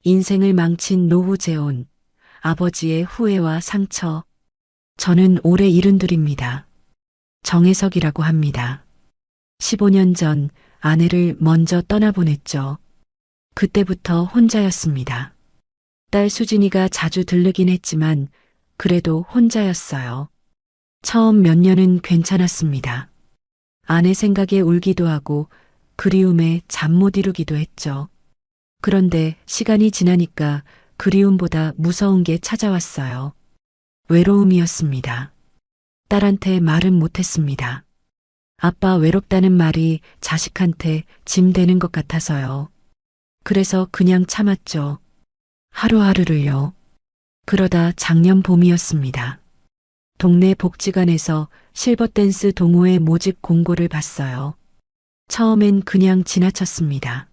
인생을 망친 노후 재혼, 아버지의 후회와 상처. 저는 올해 72입니다. 정혜석이라고 합니다. 15년 전 아내를 먼저 떠나보냈죠. 그때부터 혼자였습니다. 딸 수진이가 자주 들르긴 했지만 그래도 혼자였어요. 처음 몇 년은 괜찮았습니다. 아내 생각에 울기도 하고 그리움에 잠 못 이루기도 했죠. 그런데 시간이 지나니까 그리움보다 무서운 게 찾아왔어요. 외로움이었습니다. 딸한테 말은 못했습니다. 아빠 외롭다는 말이 자식한테 짐 되는 것 같아서요. 그래서 그냥 참았죠. 하루하루를요. 그러다 작년 봄이었습니다. 동네 복지관에서 실버댄스 동호회 모집 공고를 봤어요. 처음엔 그냥 지나쳤습니다.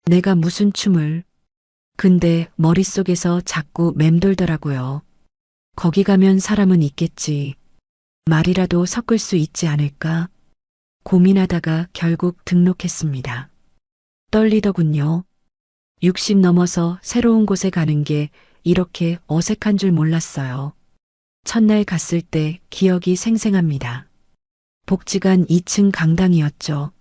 내가 무슨 춤을. 근데 머릿속에서 자꾸 맴돌더라고요. 거기 가면 사람은 있겠지. 말이라도 섞을 수 있지 않을까? 고민하다가 결국 등록했습니다. 떨리더군요. 60 넘어서 새로운 곳에 가는 게 이렇게 어색한 줄 몰랐어요. 첫날 갔을 때 기억이 생생합니다. 복지관 2층 강당이었죠.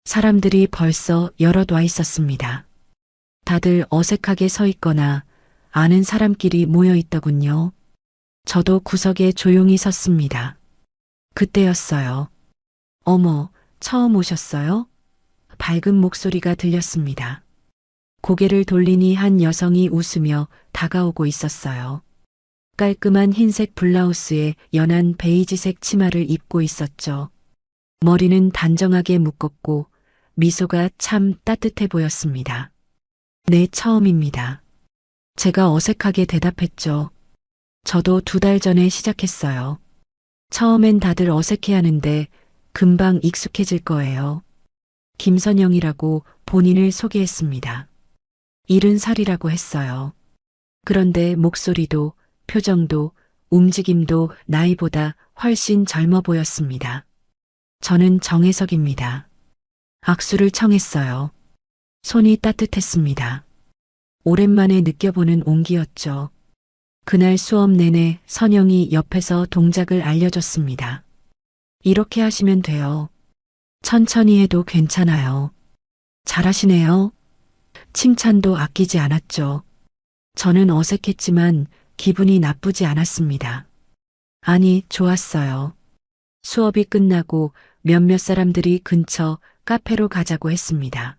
사람들이 벌써 여럿 와 있었습니다. 다들 어색하게 서 있거나 아는 사람끼리 모여 있더군요. 저도 구석에 조용히 섰습니다. 그때였어요. 어머, 처음 오셨어요? 밝은 목소리가 들렸습니다. 고개를 돌리니 한 여성이 웃으며 다가오고 있었어요. 깔끔한 흰색 블라우스에 연한 베이지색 치마를 입고 있었죠. 머리는 단정하게 묶었고 미소가 참 따뜻해 보였습니다. 네, 처음입니다. 제가 어색하게 대답했죠. 저도 2달 전에 시작했어요. 처음엔 다들 어색해하는데 금방 익숙해질 거예요. 김선영이라고 본인을 소개했습니다. 70살이라고 했어요. 그런데 목소리도 표정도 움직임도 나이보다 훨씬 젊어 보였습니다. 저는 정혜석입니다. 악수를 청했어요. 손이 따뜻했습니다. 오랜만에 느껴보는 온기였죠. 그날 수업 내내 선영이 옆에서 동작을 알려줬습니다. 이렇게 하시면 돼요. 천천히 해도 괜찮아요. 잘하시네요. 칭찬도 아끼지 않았죠. 저는 어색했지만 기분이 나쁘지 않았습니다. 아니, 좋았어요. 수업이 끝나고 몇몇 사람들이 근처 카페로 가자고 했습니다.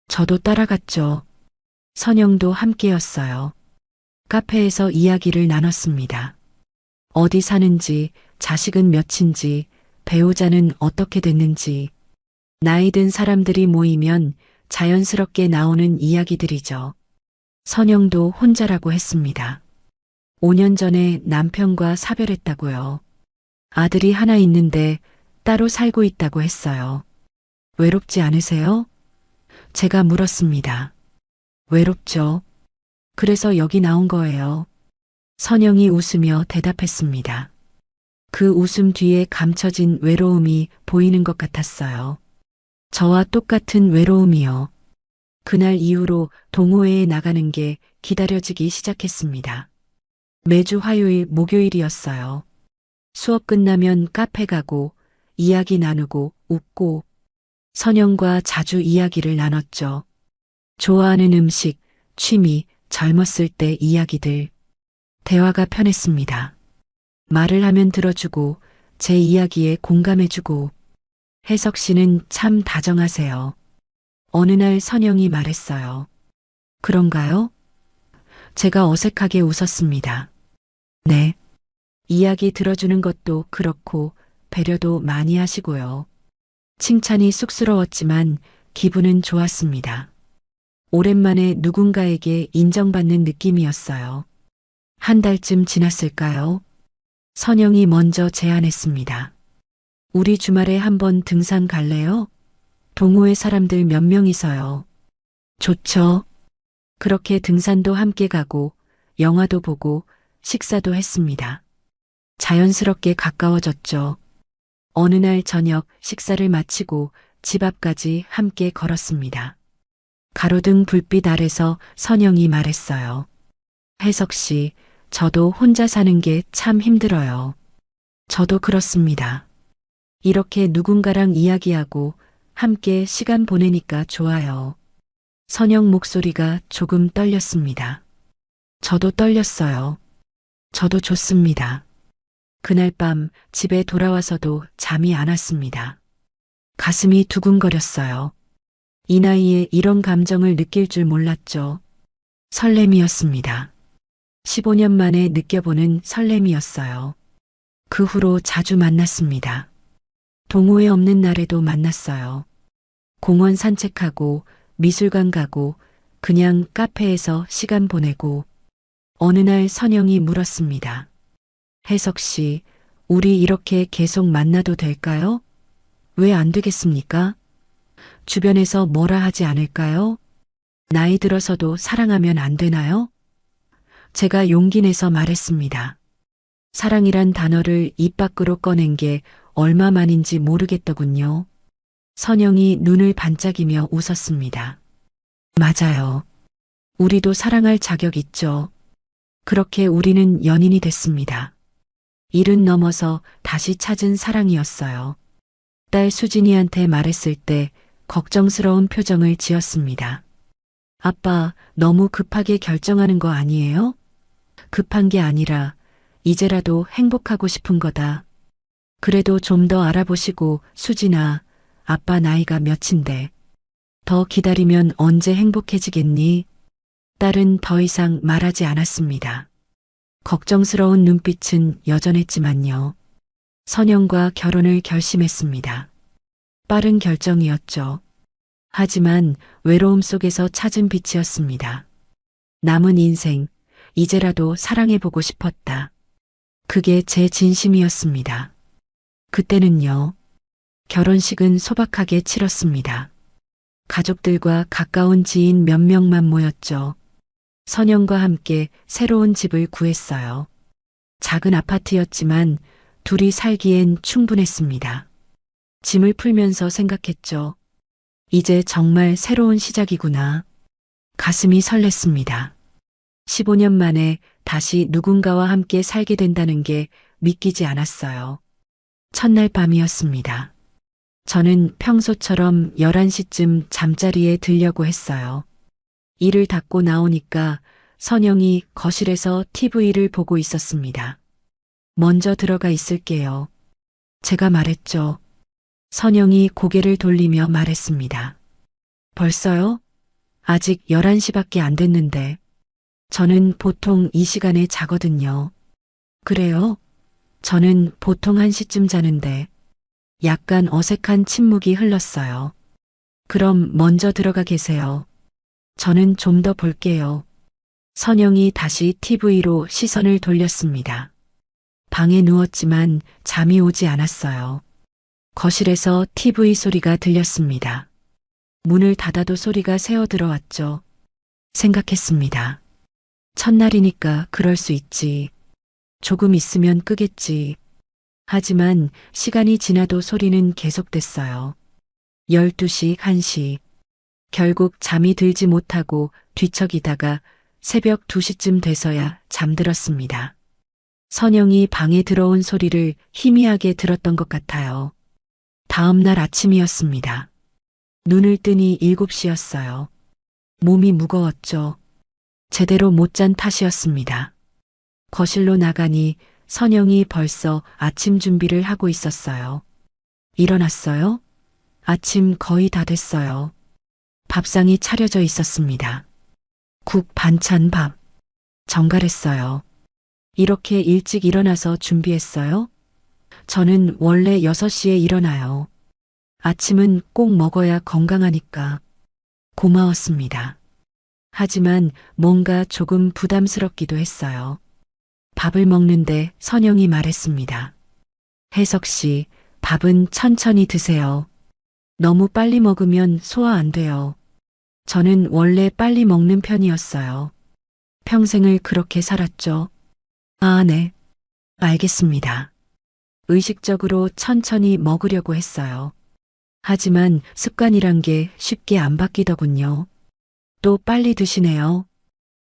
저도 따라갔죠. 선영도 함께였어요. 카페에서 이야기를 나눴습니다. 어디 사는지, 자식은 몇인지, 배우자는 어떻게 됐는지. 나이 든 사람들이 모이면 자연스럽게 나오는 이야기들이죠. 선영도 혼자라고 했습니다. 5년 전에 남편과 사별했다고요. 아들이 하나 있는데 따로 살고 있다고 했어요. 외롭지 않으세요? 제가 물었습니다. 외롭죠. 그래서 여기 나온 거예요. 선영이 웃으며 대답했습니다. 그 웃음 뒤에 감춰진 외로움이 보이는 것 같았어요. 저와 똑같은 외로움이요. 그날 이후로 동호회에 나가는 게 기다려지기 시작했습니다. 매주 화요일, 목요일이었어요. 수업 끝나면 카페 가고 이야기 나누고 웃고 선영과 자주 이야기를 나눴죠. 좋아하는 음식, 취미, 젊었을 때 이야기들. 대화가 편했습니다. 말을 하면 들어주고 제 이야기에 공감해주고. 혜석 씨는 참 다정하세요. 어느 날 선영이 말했어요. 그런가요? 제가 어색하게 웃었습니다. 네. 이야기 들어주는 것도 그렇고 배려도 많이 하시고요. 칭찬이 쑥스러웠지만 기분은 좋았습니다. 오랜만에 누군가에게 인정받는 느낌이었어요. 한 달쯤 지났을까요? 선영이 먼저 제안했습니다. 우리 주말에 한번 등산 갈래요? 동호회 사람들 몇 명이서요. 좋죠. 그렇게 등산도 함께 가고 영화도 보고 식사도 했습니다. 자연스럽게 가까워졌죠. 어느 날 저녁 식사를 마치고 집 앞까지 함께 걸었습니다. 가로등 불빛 아래서 선영이 말했어요. 혜석 씨, 저도 혼자 사는 게 참 힘들어요. 저도 그렇습니다. 이렇게 누군가랑 이야기하고 함께 시간 보내니까 좋아요. 선영 목소리가 조금 떨렸습니다. 저도 떨렸어요. 저도 좋습니다. 그날 밤 집에 돌아와서도 잠이 안 왔습니다. 가슴이 두근거렸어요. 이 나이에 이런 감정을 느낄 줄 몰랐죠. 설렘이었습니다. 15년 만에 느껴보는 설렘이었어요. 그 후로 자주 만났습니다. 동호회 없는 날에도 만났어요. 공원 산책하고 미술관 가고 그냥 카페에서 시간 보내고 어느 날 선영이 물었습니다. 혜석 씨, 우리 이렇게 계속 만나도 될까요? 왜 안 되겠습니까? 주변에서 뭐라 하지 않을까요? 나이 들어서도 사랑하면 안 되나요? 제가 용기 내서 말했습니다. 사랑이란 단어를 입 밖으로 꺼낸 게 얼마만인지 모르겠더군요. 선영이 눈을 반짝이며 웃었습니다. 맞아요. 우리도 사랑할 자격 있죠. 그렇게 우리는 연인이 됐습니다. 일은 넘어서 다시 찾은 사랑이었어요. 딸 수진이한테 말했을 때 걱정스러운 표정을 지었습니다. 아빠, 너무 급하게 결정하는 거 아니에요? 급한 게 아니라 이제라도 행복하고 싶은 거다. 그래도 좀 더 알아보시고 수진아, 아빠 나이가 몇인데 더 기다리면 언제 행복해지겠니? 딸은 더 이상 말하지 않았습니다. 걱정스러운 눈빛은 여전했지만요. 선영과 결혼을 결심했습니다. 빠른 결정이었죠. 하지만 외로움 속에서 찾은 빛이었습니다. 남은 인생, 이제라도 사랑해보고 싶었다. 그게 제 진심이었습니다. 그때는요. 결혼식은 소박하게 치렀습니다. 가족들과 가까운 지인 몇 명만 모였죠. 선영과 함께 새로운 집을 구했어요. 작은 아파트였지만 둘이 살기엔 충분했습니다. 짐을 풀면서 생각했죠. 이제 정말 새로운 시작이구나. 가슴이 설렜습니다. 15년 만에 다시 누군가와 함께 살게 된다는 게 믿기지 않았어요. 첫날 밤이었습니다. 저는 평소처럼 11시쯤 잠자리에 들려고 했어요. 일을 닫고 나오니까 선영이 거실에서 TV를 보고 있었습니다. 먼저 들어가 있을게요. 제가 말했죠. 선영이 고개를 돌리며 말했습니다. 벌써요? 아직 11시밖에 안 됐는데. 저는 보통 이 시간에 자거든요. 그래요? 저는 보통 1시쯤 자는데. 약간 어색한 침묵이 흘렀어요. 그럼 먼저 들어가 계세요. 저는 좀 더 볼게요. 선영이 다시 TV로 시선을 돌렸습니다. 방에 누웠지만 잠이 오지 않았어요. 거실에서 TV 소리가 들렸습니다. 문을 닫아도 소리가 새어 들어왔죠. 생각했습니다. 첫날이니까 그럴 수 있지. 조금 있으면 끄겠지. 하지만 시간이 지나도 소리는 계속됐어요. 12시, 1시. 결국 잠이 들지 못하고 뒤척이다가 새벽 2시쯤 돼서야 잠들었습니다. 선영이 방에 들어온 소리를 희미하게 들었던 것 같아요. 다음 날 아침이었습니다. 눈을 뜨니 7시였어요. 몸이 무거웠죠. 제대로 못 잔 탓이었습니다. 거실로 나가니 선영이 벌써 아침 준비를 하고 있었어요. 일어났어요? 아침 거의 다 됐어요. 밥상이 차려져 있었습니다. 국, 반찬, 밥. 정갈했어요. 이렇게 일찍 일어나서 준비했어요? 저는 원래 6시에 일어나요. 아침은 꼭 먹어야 건강하니까. 고마웠습니다. 하지만 뭔가 조금 부담스럽기도 했어요. 밥을 먹는데 선영이 말했습니다. 혜석 씨, 밥은 천천히 드세요. 너무 빨리 먹으면 소화 안 돼요. 저는 원래 빨리 먹는 편이었어요. 평생을 그렇게 살았죠. 아, 네. 알겠습니다. 의식적으로 천천히 먹으려고 했어요. 하지만 습관이란 게 쉽게 안 바뀌더군요. 또 빨리 드시네요.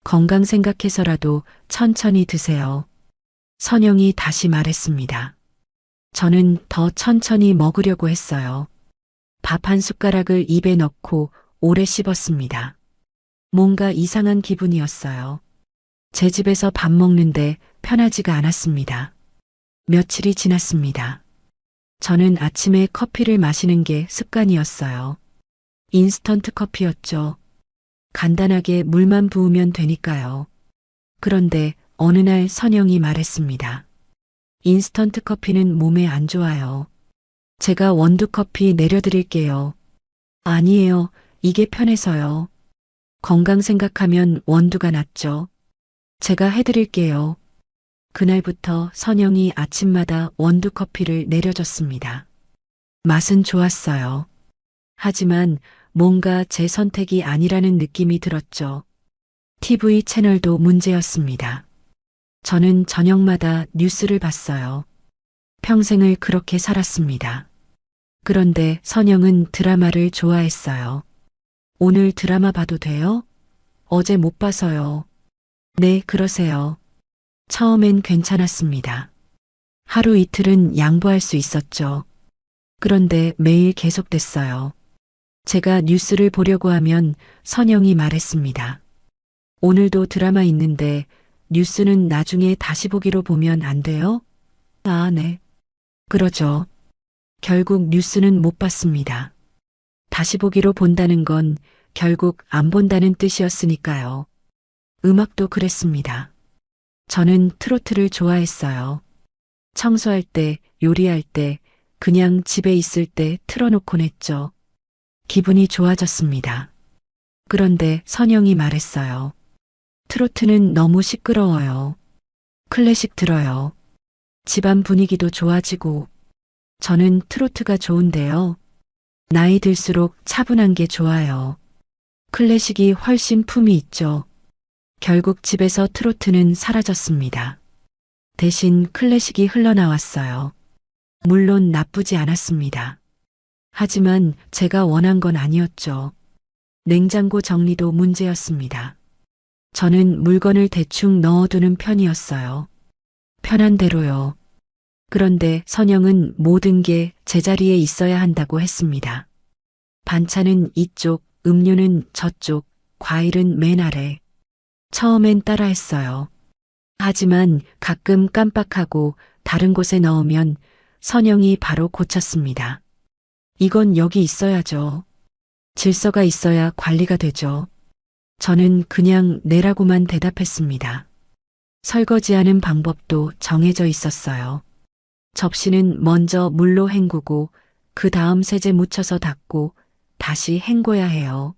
건강 생각해서라도 천천히 드세요. 선영이 다시 말했습니다. 저는 더 천천히 먹으려고 했어요. 밥 한 숟가락을 입에 넣고 오래 씹었습니다. 뭔가 이상한 기분이었어요. 제 집에서 밥 먹는데 편하지가 않았습니다. 며칠이 지났습니다. 저는 아침에 커피를 마시는 게 습관이었어요. 인스턴트 커피였죠. 간단하게 물만 부으면 되니까요. 그런데 어느 날 선영이 말했습니다. 인스턴트 커피는 몸에 안 좋아요. 제가 원두커피 내려드릴게요. 아니에요. 이게 편해서요. 건강 생각하면 원두가 낫죠. 제가 해드릴게요. 그날부터 선영이 아침마다 원두커피를 내려줬습니다. 맛은 좋았어요. 하지만 뭔가 제 선택이 아니라는 느낌이 들었죠. TV 채널도 문제였습니다. 저는 저녁마다 뉴스를 봤어요. 평생을 그렇게 살았습니다. 그런데 선영은 드라마를 좋아했어요. 오늘 드라마 봐도 돼요? 어제 못 봐서요. 네, 그러세요. 처음엔 괜찮았습니다. 하루 이틀은 양보할 수 있었죠. 그런데 매일 계속됐어요. 제가 뉴스를 보려고 하면 선영이 말했습니다. 오늘도 드라마 있는데 뉴스는 나중에 다시 보기로 보면 안 돼요? 아, 네. 그러죠. 결국 뉴스는 못 봤습니다. 다시 보기로 본다는 건 결국 안 본다는 뜻이었으니까요. 음악도 그랬습니다. 저는 트로트를 좋아했어요. 청소할 때, 요리할 때, 그냥 집에 있을 때 틀어놓곤 했죠. 기분이 좋아졌습니다. 그런데 선영이 말했어요. 트로트는 너무 시끄러워요. 클래식 들어요. 집안 분위기도 좋아지고. 저는 트로트가 좋은데요. 나이 들수록 차분한 게 좋아요. 클래식이 훨씬 품이 있죠. 결국 집에서 트로트는 사라졌습니다. 대신 클래식이 흘러나왔어요. 물론 나쁘지 않았습니다. 하지만 제가 원한 건 아니었죠. 냉장고 정리도 문제였습니다. 저는 물건을 대충 넣어두는 편이었어요. 편한 대로요. 그런데 선영은 모든 게 제자리에 있어야 한다고 했습니다. 반찬은 이쪽, 음료는 저쪽, 과일은 맨 아래. 처음엔 따라했어요. 하지만 가끔 깜빡하고 다른 곳에 넣으면 선영이 바로 고쳤습니다. 이건 여기 있어야죠. 질서가 있어야 관리가 되죠. 저는 그냥 내라고만 대답했습니다. 설거지하는 방법도 정해져 있었어요. 접시는 먼저 물로 헹구고 그 다음 세제 묻혀서 닦고 다시 헹궈야 해요.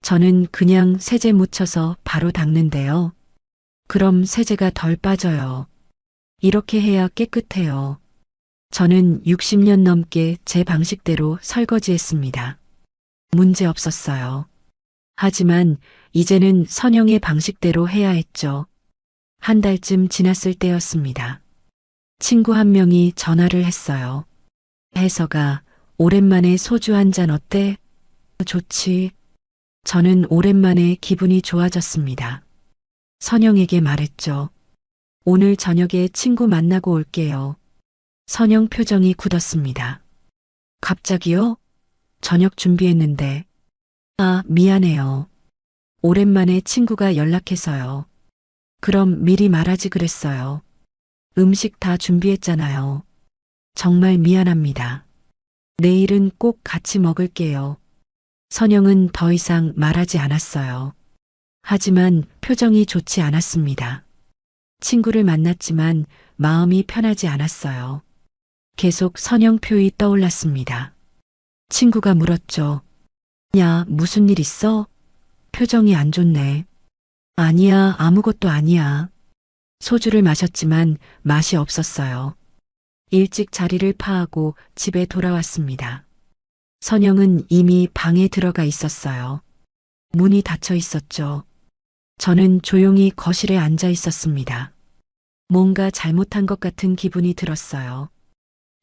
저는 그냥 세제 묻혀서 바로 닦는데요. 그럼 세제가 덜 빠져요. 이렇게 해야 깨끗해요. 저는 60년 넘게 제 방식대로 설거지했습니다. 문제 없었어요. 하지만 이제는 선영의 방식대로 해야 했죠. 한 달쯤 지났을 때였습니다. 친구 한 명이 전화를 했어요. 혜서가 오랜만에 소주 한 잔 어때? 좋지. 저는 오랜만에 기분이 좋아졌습니다. 선영에게 말했죠. 오늘 저녁에 친구 만나고 올게요. 선영 표정이 굳었습니다. 갑자기요? 저녁 준비했는데. 아, 미안해요. 오랜만에 친구가 연락해서요. 그럼 미리 말하지 그랬어요. 음식 다 준비했잖아요. 정말 미안합니다. 내일은 꼭 같이 먹을게요. 선영은 더 이상 말하지 않았어요. 하지만 표정이 좋지 않았습니다. 친구를 만났지만 마음이 편하지 않았어요. 계속 선영표이 떠올랐습니다. 친구가 물었죠. 야, 무슨 일 있어? 표정이 안 좋네. 아니야, 아무것도 아니야. 소주를 마셨지만 맛이 없었어요. 일찍 자리를 파하고 집에 돌아왔습니다. 선영은 이미 방에 들어가 있었어요. 문이 닫혀 있었죠. 저는 조용히 거실에 앉아 있었습니다. 뭔가 잘못한 것 같은 기분이 들었어요.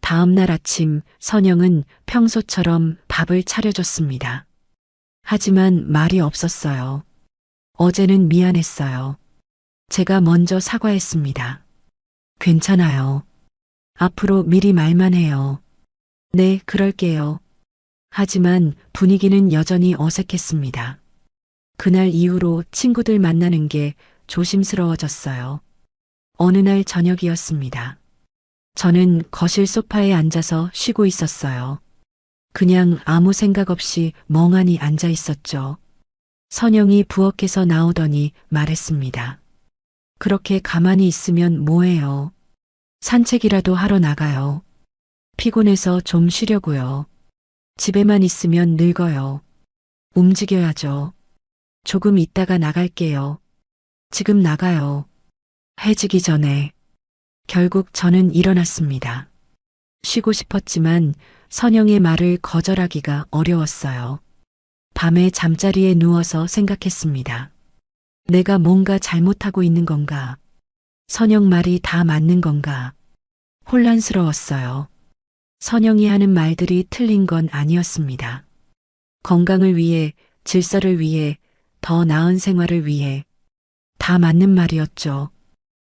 다음 날 아침 선영은 평소처럼 밥을 차려줬습니다. 하지만 말이 없었어요. 어제는 미안했어요. 제가 먼저 사과했습니다. 괜찮아요. 앞으로 미리 말만 해요. 네, 그럴게요. 하지만 분위기는 여전히 어색했습니다. 그날 이후로 친구들 만나는 게 조심스러워졌어요. 어느 날 저녁이었습니다. 저는 거실 소파에 앉아서 쉬고 있었어요. 그냥 아무 생각 없이 멍하니 앉아 있었죠. 선영이 부엌에서 나오더니 말했습니다. 그렇게 가만히 있으면 뭐해요? 산책이라도 하러 나가요. 피곤해서 좀 쉬려고요. 집에만 있으면 늙어요. 움직여야죠. 조금 있다가 나갈게요. 지금 나가요. 해지기 전에. 결국 저는 일어났습니다. 쉬고 싶었지만 선영의 말을 거절하기가 어려웠어요. 밤에 잠자리에 누워서 생각했습니다. 내가 뭔가 잘못하고 있는 건가? 선영 말이 다 맞는 건가? 혼란스러웠어요. 선영이 하는 말들이 틀린 건 아니었습니다. 건강을 위해, 질서를 위해, 더 나은 생활을 위해 다 맞는 말이었죠.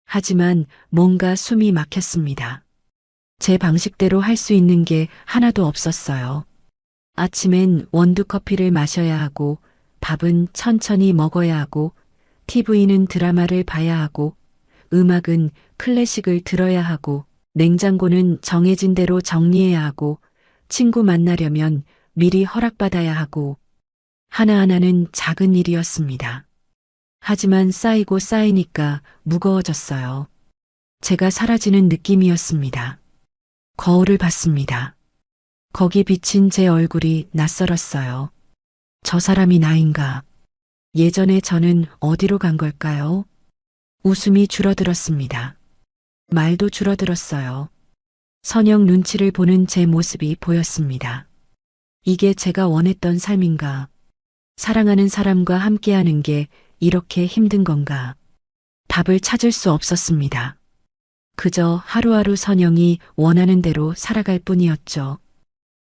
하지만 뭔가 숨이 막혔습니다. 제 방식대로 할 수 있는 게 하나도 없었어요. 아침엔 원두커피를 마셔야 하고, 밥은 천천히 먹어야 하고, TV는 드라마를 봐야 하고, 음악은 클래식을 들어야 하고, 냉장고는 정해진 대로 정리해야 하고, 친구 만나려면 미리 허락받아야 하고, 하나하나는 작은 일이었습니다. 하지만 쌓이고 쌓이니까 무거워졌어요. 제가 사라지는 느낌이었습니다. 거울을 봤습니다. 거기 비친 제 얼굴이 낯설었어요. 저 사람이 나인가? 예전에 저는 어디로 간 걸까요? 웃음이 줄어들었습니다. 말도 줄어들었어요. 선영 눈치를 보는 제 모습이 보였습니다. 이게 제가 원했던 삶인가? 사랑하는 사람과 함께하는 게 이렇게 힘든 건가? 답을 찾을 수 없었습니다. 그저 하루하루 선영이 원하는 대로 살아갈 뿐이었죠.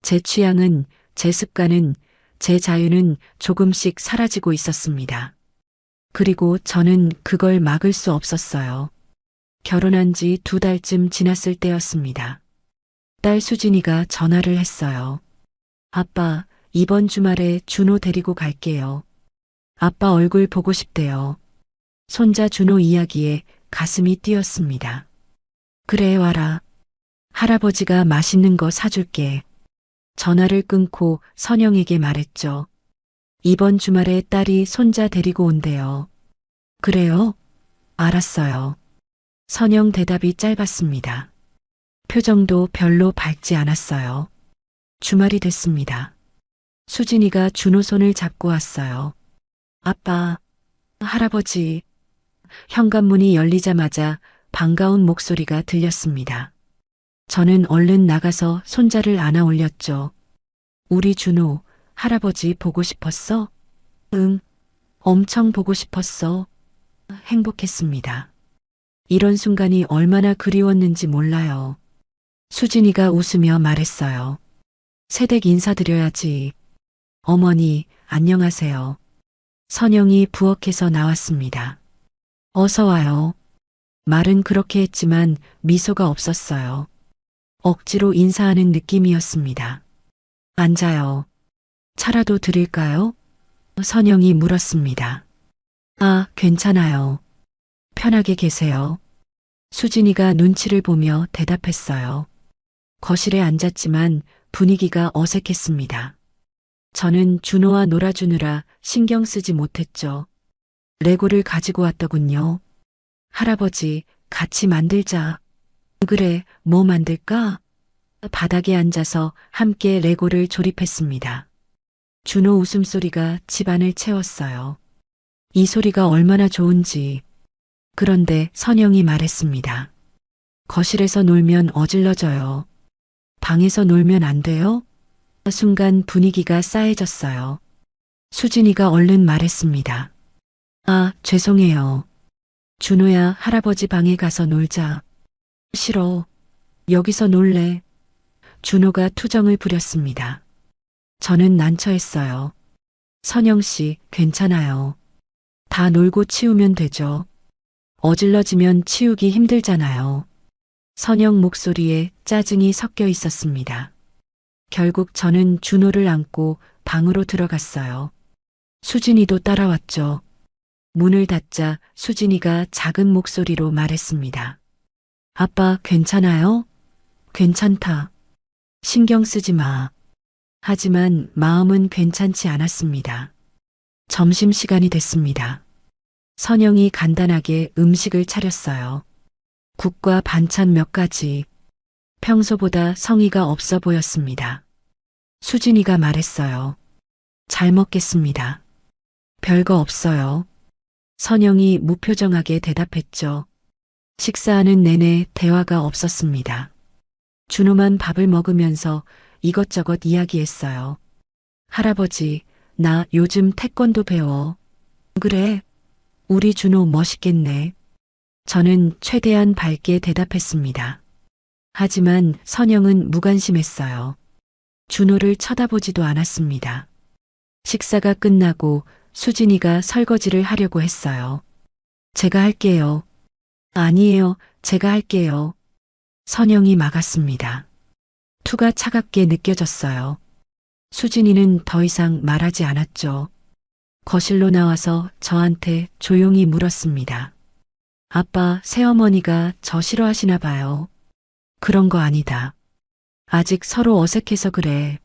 제 취향은, 제 습관은, 제 자유는 조금씩 사라지고 있었습니다. 그리고 저는 그걸 막을 수 없었어요. 결혼한 지 2달쯤 지났을 때였습니다. 딸 수진이가 전화를 했어요. 아빠, 이번 주말에 준호 데리고 갈게요. 아빠 얼굴 보고 싶대요. 손자 준호 이야기에 가슴이 뛰었습니다. 그래, 와라. 할아버지가 맛있는 거 사줄게. 전화를 끊고 선영에게 말했죠. 이번 주말에 딸이 손자 데리고 온대요. 그래요? 알았어요. 선영 대답이 짧았습니다. 표정도 별로 밝지 않았어요. 주말이 됐습니다. 수진이가 준호 손을 잡고 왔어요. 아빠, 할아버지. 현관문이 열리자마자 반가운 목소리가 들렸습니다. 저는 얼른 나가서 손자를 안아 올렸죠. 우리 준호, 할아버지 보고 싶었어? 응, 엄청 보고 싶었어. 행복했습니다. 이런 순간이 얼마나 그리웠는지 몰라요. 수진이가 웃으며 말했어요. 새댁 인사드려야지. 어머니, 안녕하세요. 선영이 부엌에서 나왔습니다. 어서 와요. 말은 그렇게 했지만 미소가 없었어요. 억지로 인사하는 느낌이었습니다. 앉아요. 차라도 드릴까요? 선영이 물었습니다. 아, 괜찮아요. 편하게 계세요. 수진이가 눈치를 보며 대답했어요. 거실에 앉았지만 분위기가 어색했습니다. 저는 준호와 놀아주느라 신경 쓰지 못했죠. 레고를 가지고 왔더군요. 할아버지, 같이 만들자. 그래, 뭐 만들까? 바닥에 앉아서 함께 레고를 조립했습니다. 준호 웃음소리가 집안을 채웠어요. 이 소리가 얼마나 좋은지. 그런데 선영이 말했습니다. 거실에서 놀면 어질러져요. 방에서 놀면 안 돼요? 순간 분위기가 싸해졌어요. 수진이가 얼른 말했습니다. 아, 죄송해요. 준호야, 할아버지 방에 가서 놀자. 싫어. 여기서 놀래. 준호가 투정을 부렸습니다. 저는 난처했어요. 선영 씨, 괜찮아요. 다 놀고 치우면 되죠. 어질러지면 치우기 힘들잖아요. 선영 목소리에 짜증이 섞여 있었습니다. 결국 저는 준호를 안고 방으로 들어갔어요. 수진이도 따라왔죠. 문을 닫자 수진이가 작은 목소리로 말했습니다. 아빠, 괜찮아요? 괜찮다. 신경 쓰지 마. 하지만 마음은 괜찮지 않았습니다. 점심시간이 됐습니다. 선영이 간단하게 음식을 차렸어요. 국과 반찬 몇 가지. 평소보다 성의가 없어 보였습니다. 수진이가 말했어요. 잘 먹겠습니다. 별거 없어요. 선영이 무표정하게 대답했죠. 식사하는 내내 대화가 없었습니다. 준호만 밥을 먹으면서 이것저것 이야기했어요. 할아버지, 나 요즘 태권도 배워. 그래? 우리 준호 멋있겠네. 저는 최대한 밝게 대답했습니다. 하지만 선영은 무관심했어요. 준호를 쳐다보지도 않았습니다. 식사가 끝나고 수진이가 설거지를 하려고 했어요. 제가 할게요. 아니에요, 제가 할게요. 선영이 막았습니다. 투가 차갑게 느껴졌어요. 수진이는 더 이상 말하지 않았죠. 거실로 나와서 저한테 조용히 물었습니다. 아빠, 새어머니가 저 싫어하시나 봐요. 그런 거 아니다. 아직 서로 어색해서 그래.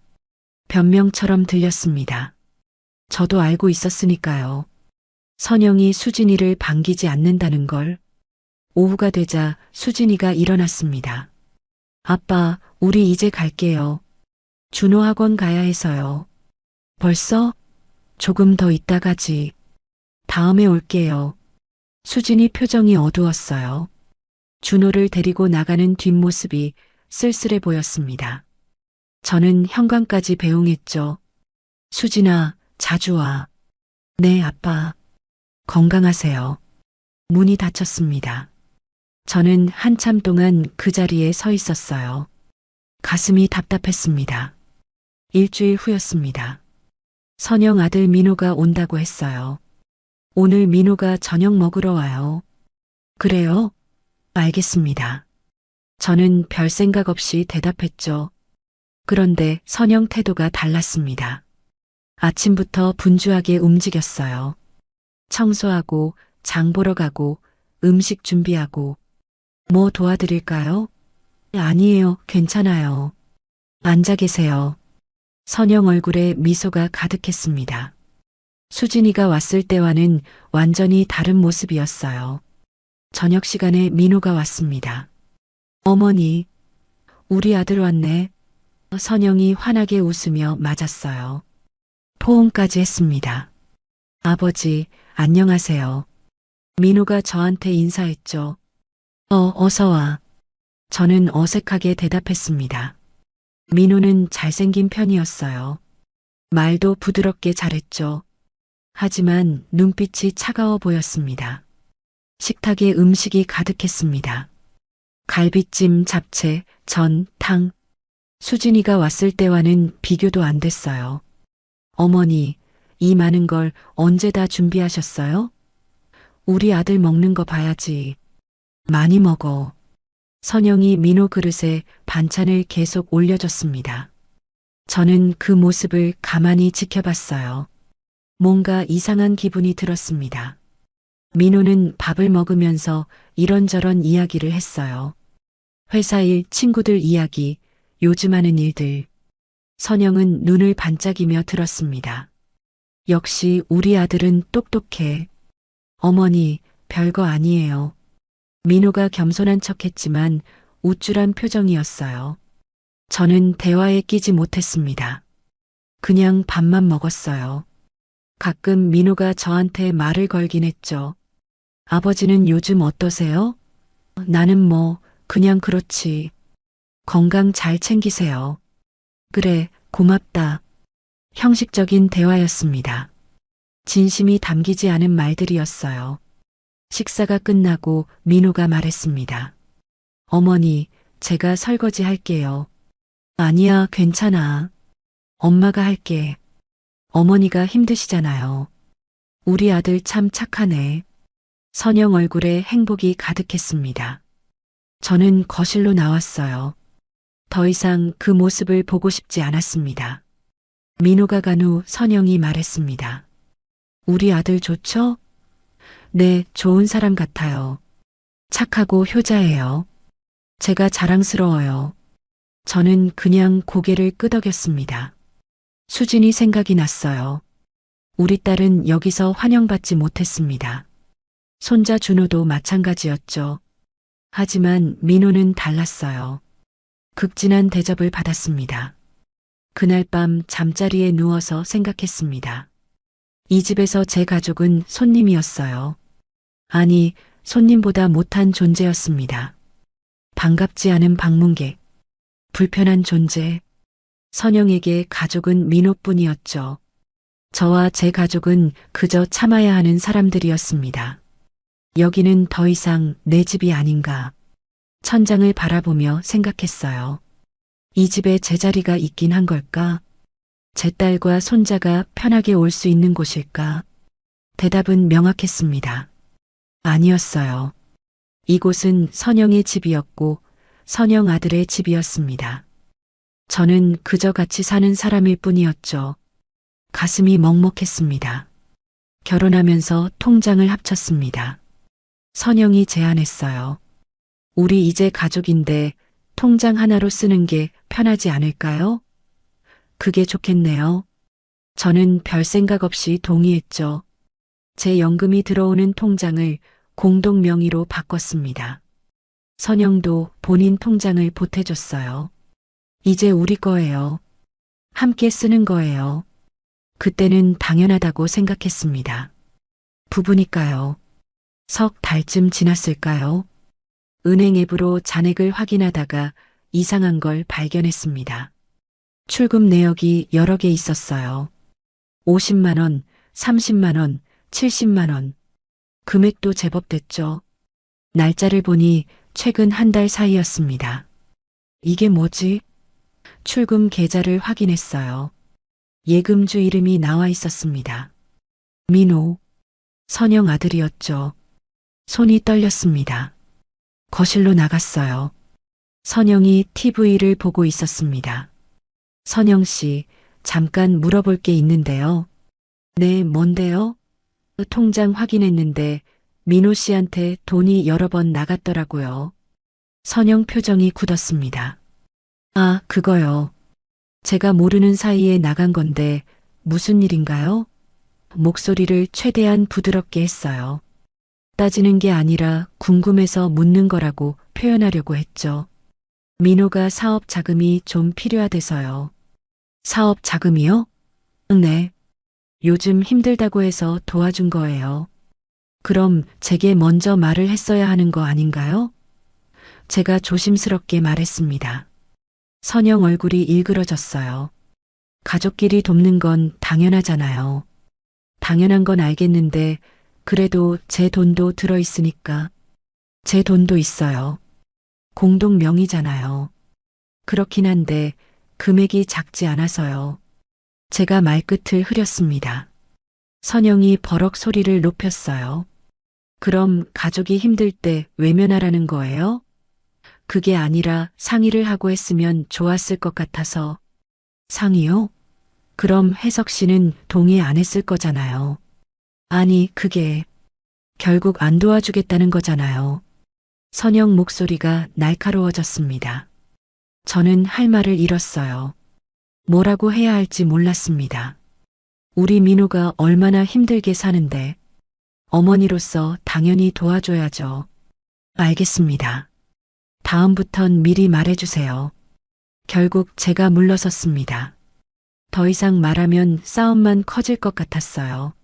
변명처럼 들렸습니다. 저도 알고 있었으니까요. 선영이 수진이를 반기지 않는다는 걸. 오후가 되자 수진이가 일어났습니다. 아빠, 우리 이제 갈게요. 준호 학원 가야 해서요. 벌써? 조금 더 있다 가지. 다음에 올게요. 수진이 표정이 어두웠어요. 준호를 데리고 나가는 뒷모습이 쓸쓸해 보였습니다. 저는 현관까지 배웅했죠. 수진아, 자주 와. 네, 아빠. 건강하세요. 문이 닫혔습니다. 저는 한참 동안 그 자리에 서 있었어요. 가슴이 답답했습니다. 일주일 후였습니다. 선영 아들 민호가 온다고 했어요. 오늘 민호가 저녁 먹으러 와요. 그래요? 알겠습니다. 저는 별 생각 없이 대답했죠. 그런데 선영 태도가 달랐습니다. 아침부터 분주하게 움직였어요. 청소하고 장 보러 가고 음식 준비하고. 뭐 도와드릴까요? 아니에요, 괜찮아요. 앉아 계세요. 선영 얼굴에 미소가 가득했습니다. 수진이가 왔을 때와는 완전히 다른 모습이었어요. 저녁 시간에 민호가 왔습니다. 어머니, 우리 아들 왔네. 선영이 환하게 웃으며 맞았어요. 포옹까지 했습니다. 아버지, 안녕하세요. 민호가 저한테 인사했죠. 어서 와. 저는 어색하게 대답했습니다. 민호는 잘생긴 편이었어요. 말도 부드럽게 잘했죠. 하지만 눈빛이 차가워 보였습니다. 식탁에 음식이 가득했습니다. 갈비찜, 잡채, 전, 탕. 수진이가 왔을 때와는 비교도 안 됐어요. 어머니, 이 많은 걸 언제 다 준비하셨어요? 우리 아들 먹는 거 봐야지. 많이 먹어. 선영이 민호 그릇에 반찬을 계속 올려줬습니다. 저는 그 모습을 가만히 지켜봤어요. 뭔가 이상한 기분이 들었습니다. 민호는 밥을 먹으면서 이런저런 이야기를 했어요. 회사 일, 친구들 이야기, 요즘 하는 일들. 선영은 눈을 반짝이며 들었습니다. 역시 우리 아들은 똑똑해. 어머니, 별거 아니에요. 민호가 겸손한 척했지만 우쭐한 표정이었어요. 저는 대화에 끼지 못했습니다. 그냥 밥만 먹었어요. 가끔 민호가 저한테 말을 걸긴 했죠. 아버지는 요즘 어떠세요? 나는 뭐 그냥 그렇지. 건강 잘 챙기세요. 그래, 고맙다. 형식적인 대화였습니다. 진심이 담기지 않은 말들이었어요. 식사가 끝나고 민호가 말했습니다. 어머니, 제가 설거지 할게요. 아니야, 괜찮아. 엄마가 할게. 어머니가 힘드시잖아요. 우리 아들 참 착하네. 선영 얼굴에 행복이 가득했습니다. 저는 거실로 나왔어요. 더 이상 그 모습을 보고 싶지 않았습니다. 민호가 간 후 선영이 말했습니다. 우리 아들 좋죠? 네, 좋은 사람 같아요. 착하고 효자예요. 제가 자랑스러워요. 저는 그냥 고개를 끄덕였습니다. 수진이 생각이 났어요. 우리 딸은 여기서 환영받지 못했습니다. 손자 준호도 마찬가지였죠. 하지만 민호는 달랐어요. 극진한 대접을 받았습니다. 그날 밤 잠자리에 누워서 생각했습니다. 이 집에서 제 가족은 손님이었어요. 아니, 손님보다 못한 존재였습니다. 반갑지 않은 방문객, 불편한 존재. 선영에게 가족은 민호뿐이었죠. 저와 제 가족은 그저 참아야 하는 사람들이었습니다. 여기는 더 이상 내 집이 아닌가. 천장을 바라보며 생각했어요. 이 집에 제 자리가 있긴 한 걸까? 제 딸과 손자가 편하게 올 수 있는 곳일까? 대답은 명확했습니다. 아니었어요. 이곳은 선영의 집이었고 선영 아들의 집이었습니다. 저는 그저 같이 사는 사람일 뿐이었죠. 가슴이 먹먹했습니다. 결혼하면서 통장을 합쳤습니다. 선영이 제안했어요. 우리 이제 가족인데 통장 하나로 쓰는 게 편하지 않을까요? 그게 좋겠네요. 저는 별 생각 없이 동의했죠. 제 연금이 들어오는 통장을 공동 명의로 바꿨습니다. 선영도 본인 통장을 보태줬어요. 이제 우리 거예요. 함께 쓰는 거예요. 그때는 당연하다고 생각했습니다. 부부니까요. 석 달쯤 지났을까요? 은행 앱으로 잔액을 확인하다가 이상한 걸 발견했습니다. 출금 내역이 여러 개 있었어요. 50만 원, 30만 원, 70만 원. 금액도 제법 됐죠. 날짜를 보니 최근 한 달 사이였습니다. 이게 뭐지? 출금 계좌를 확인했어요. 예금주 이름이 나와 있었습니다. 민호, 선영 아들이었죠. 손이 떨렸습니다. 거실로 나갔어요. 선영이 TV를 보고 있었습니다. 선영 씨, 잠깐 물어볼 게 있는데요. 네, 뭔데요? 통장 확인했는데 민호 씨한테 돈이 여러 번 나갔더라고요. 선영 표정이 굳었습니다. 아, 그거요. 제가 모르는 사이에 나간 건데 무슨 일인가요? 목소리를 최대한 부드럽게 했어요. 따지는 게 아니라 궁금해서 묻는 거라고 표현하려고 했죠. 민호가 사업 자금이 좀 필요하대서요. 사업 자금이요? 네. 요즘 힘들다고 해서 도와준 거예요. 그럼 제게 먼저 말을 했어야 하는 거 아닌가요? 제가 조심스럽게 말했습니다. 선영 얼굴이 일그러졌어요. 가족끼리 돕는 건 당연하잖아요. 당연한 건 알겠는데 그래도 제 돈도 들어있으니까. 제 돈도 있어요. 공동 명의잖아요. 그렇긴 한데 금액이 작지 않아서요. 제가 말끝을 흐렸습니다. 선영이 버럭 소리를 높였어요. 그럼 가족이 힘들 때 외면하라는 거예요? 그게 아니라 상의를 하고 했으면 좋았을 것 같아서. 상의요? 그럼 혜석 씨는 동의 안 했을 거잖아요. 아니, 그게 결국 안 도와주겠다는 거잖아요. 선영 목소리가 날카로워졌습니다. 저는 할 말을 잃었어요. 뭐라고 해야 할지 몰랐습니다. 우리 민호가 얼마나 힘들게 사는데 어머니로서 당연히 도와줘야죠. 알겠습니다. 다음부턴 미리 말해주세요. 결국 제가 물러섰습니다. 더 이상 말하면 싸움만 커질 것 같았어요.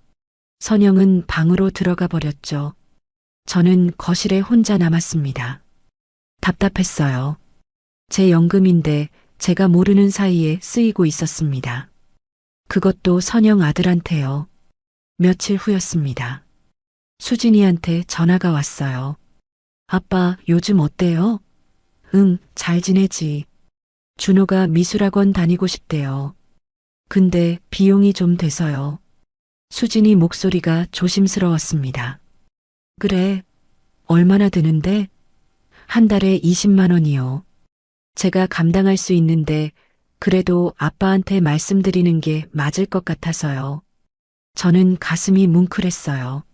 선영은 방으로 들어가 버렸죠. 저는 거실에 혼자 남았습니다. 답답했어요. 제 연금인데 제가 모르는 사이에 쓰이고 있었습니다. 그것도 선영 아들한테요. 며칠 후였습니다. 수진이한테 전화가 왔어요. 아빠, 요즘 어때요? 응, 잘 지내지. 준호가 미술학원 다니고 싶대요. 근데 비용이 좀 돼서요. 수진이 목소리가 조심스러웠습니다. 그래, 얼마나 드는데? 한 달에 20만 원이요. 제가 감당할 수 있는데 그래도 아빠한테 말씀드리는 게 맞을 것 같아서요. 저는 가슴이 뭉클했어요.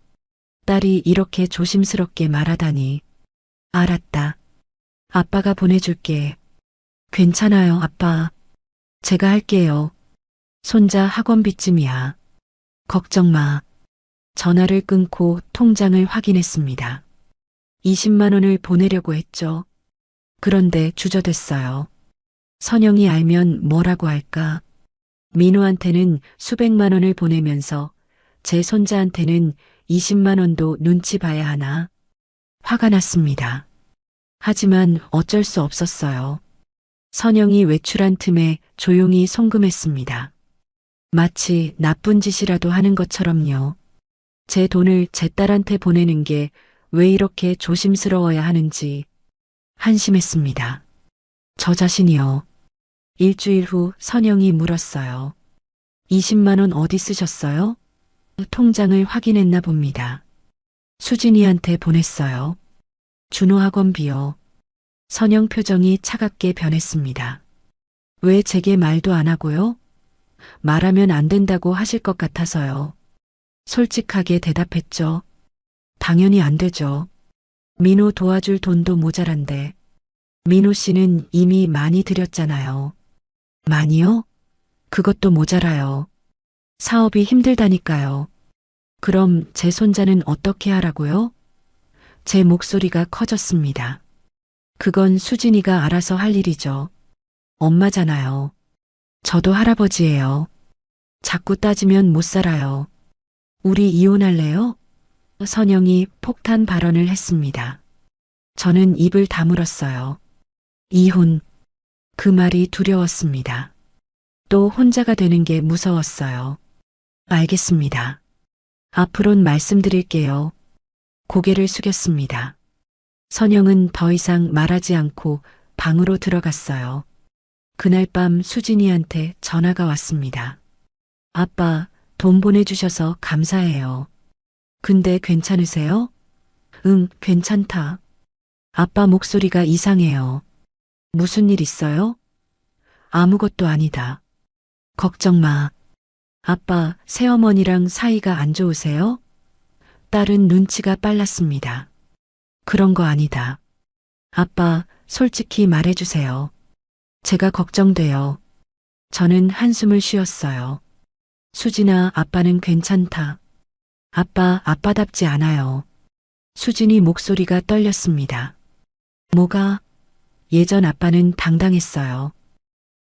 딸이 이렇게 조심스럽게 말하다니. 알았다. 아빠가 보내줄게. 괜찮아요, 아빠. 제가 할게요. 손자 학원비쯤이야. 걱정 마. 전화를 끊고 통장을 확인했습니다. 20만 원을 보내려고 했죠. 그런데 주저됐어요. 선영이 알면 뭐라고 할까? 민호한테는 수백만 원을 보내면서 제 손자한테는 20만 원도 눈치 봐야 하나? 화가 났습니다. 하지만 어쩔 수 없었어요. 선영이 외출한 틈에 조용히 송금했습니다. 마치 나쁜 짓이라도 하는 것처럼요. 제 돈을 제 딸한테 보내는 게 왜 이렇게 조심스러워야 하는지 한심했습니다. 저 자신이요. 일주일 후 선영이 물었어요. 20만 원 어디 쓰셨어요? 통장을 확인했나 봅니다. 수진이한테 보냈어요. 준호 학원비요. 선영 표정이 차갑게 변했습니다. 왜 제게 말도 안 하고요? 말하면 안 된다고 하실 것 같아서요. 솔직하게 대답했죠. 당연히 안 되죠. 민호 도와줄 돈도 모자란데. 민호 씨는 이미 많이 드렸잖아요. 많이요? 그것도 모자라요. 사업이 힘들다니까요. 그럼 제 손자는 어떻게 하라고요? 제 목소리가 커졌습니다. 그건 수진이가 알아서 할 일이죠. 엄마잖아요. 저도 할아버지예요. 자꾸 따지면 못 살아요. 우리 이혼할래요? 선영이 폭탄 발언을 했습니다. 저는 입을 다물었어요. 이혼. 그 말이 두려웠습니다. 또 혼자가 되는 게 무서웠어요. 알겠습니다. 앞으론 말씀드릴게요. 고개를 숙였습니다. 선영은 더 이상 말하지 않고 방으로 들어갔어요. 그날 밤 수진이한테 전화가 왔습니다. 아빠, 돈 보내주셔서 감사해요. 근데 괜찮으세요? 응, 괜찮다. 아빠 목소리가 이상해요. 무슨 일 있어요? 아무것도 아니다. 걱정 마. 아빠, 새어머니랑 사이가 안 좋으세요? 딸은 눈치가 빨랐습니다. 그런 거 아니다. 아빠, 솔직히 말해주세요. 제가 걱정돼요. 저는 한숨을 쉬었어요. 수진아, 아빠는 괜찮다. 아빠, 아빠답지 않아요. 수진이 목소리가 떨렸습니다. 뭐가? 예전 아빠는 당당했어요.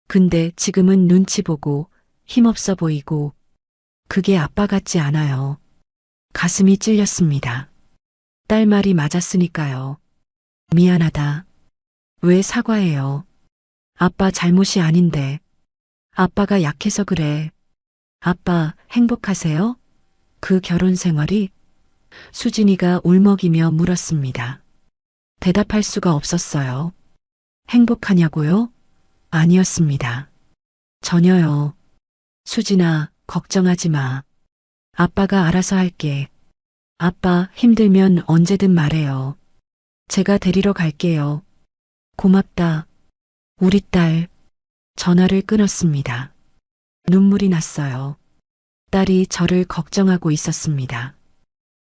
근데 지금은 눈치 보고 힘없어 보이고 그게 아빠 같지 않아요. 가슴이 찔렸습니다. 딸 말이 맞았으니까요. 미안하다. 왜 사과해요? 아빠 잘못이 아닌데. 아빠가 약해서 그래. 아빠 행복하세요? 그 결혼 생활이? 수진이가 울먹이며 물었습니다. 대답할 수가 없었어요. 행복하냐고요? 아니었습니다. 전혀요. 수진아, 걱정하지 마. 아빠가 알아서 할게. 아빠 힘들면 언제든 말해요. 제가 데리러 갈게요. 고맙다. 우리 딸. 전화를 끊었습니다. 눈물이 났어요. 딸이 저를 걱정하고 있었습니다.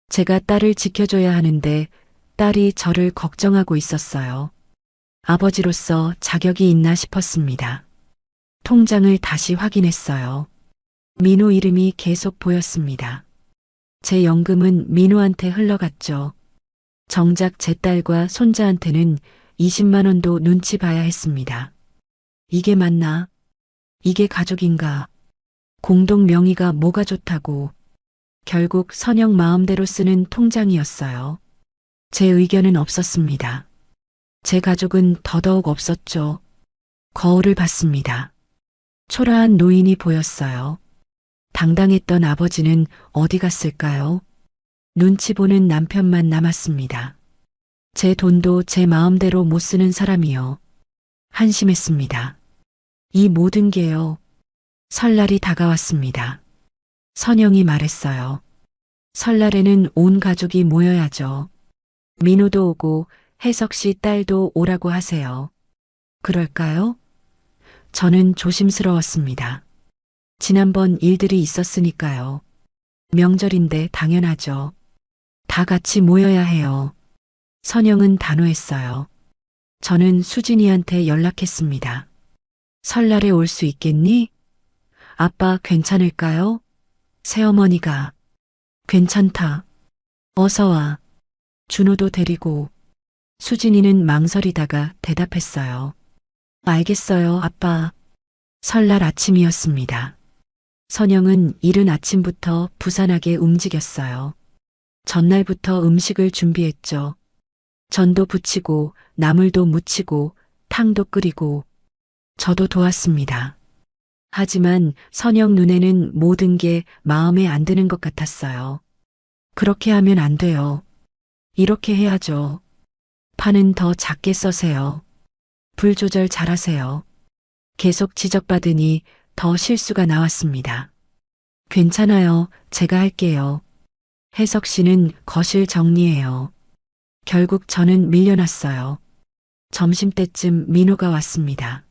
제가 딸을 지켜줘야 하는데 딸이 저를 걱정하고 있었어요. 아버지로서 자격이 있나 싶었습니다. 통장을 다시 확인했어요. 민호 이름이 계속 보였습니다. 제 연금은 민호한테 흘러갔죠. 정작 제 딸과 손자한테는 20만 원도 눈치 봐야 했습니다. 이게 맞나? 이게 가족인가? 공동 명의가 뭐가 좋다고. 결국 선영 마음대로 쓰는 통장이었어요. 제 의견은 없었습니다. 제 가족은 더더욱 없었죠. 거울을 봤습니다. 초라한 노인이 보였어요. 당당했던 아버지는 어디 갔을까요? 눈치 보는 남편만 남았습니다. 제 돈도 제 마음대로 못 쓰는 사람이요. 한심했습니다. 이 모든 게요. 설날이 다가왔습니다. 선영이 말했어요. 설날에는 온 가족이 모여야죠. 민호도 오고 혜석 씨 딸도 오라고 하세요. 그럴까요? 저는 조심스러웠습니다. 지난번 일들이 있었으니까요. 명절인데 당연하죠. 다 같이 모여야 해요. 선영은 단호했어요. 저는 수진이한테 연락했습니다. 설날에 올 수 있겠니? 아빠 괜찮을까요? 새어머니가 괜찮다. 어서 와. 준호도 데리고. 수진이는 망설이다가 대답했어요. 알겠어요, 아빠. 설날 아침이었습니다. 선영은 이른 아침부터 부산하게 움직였어요. 전날부터 음식을 준비했죠. 전도 부치고 나물도 무치고 탕도 끓이고 저도 도왔습니다. 하지만 선영 눈에는 모든 게 마음에 안 드는 것 같았어요. 그렇게 하면 안 돼요. 이렇게 해야죠. 판은 더 작게 써세요. 불 조절 잘하세요. 계속 지적받으니 더 실수가 나왔습니다. 괜찮아요. 제가 할게요. 혜석 씨는 거실 정리해요. 결국 저는 밀려났어요. 점심때쯤 민호가 왔습니다.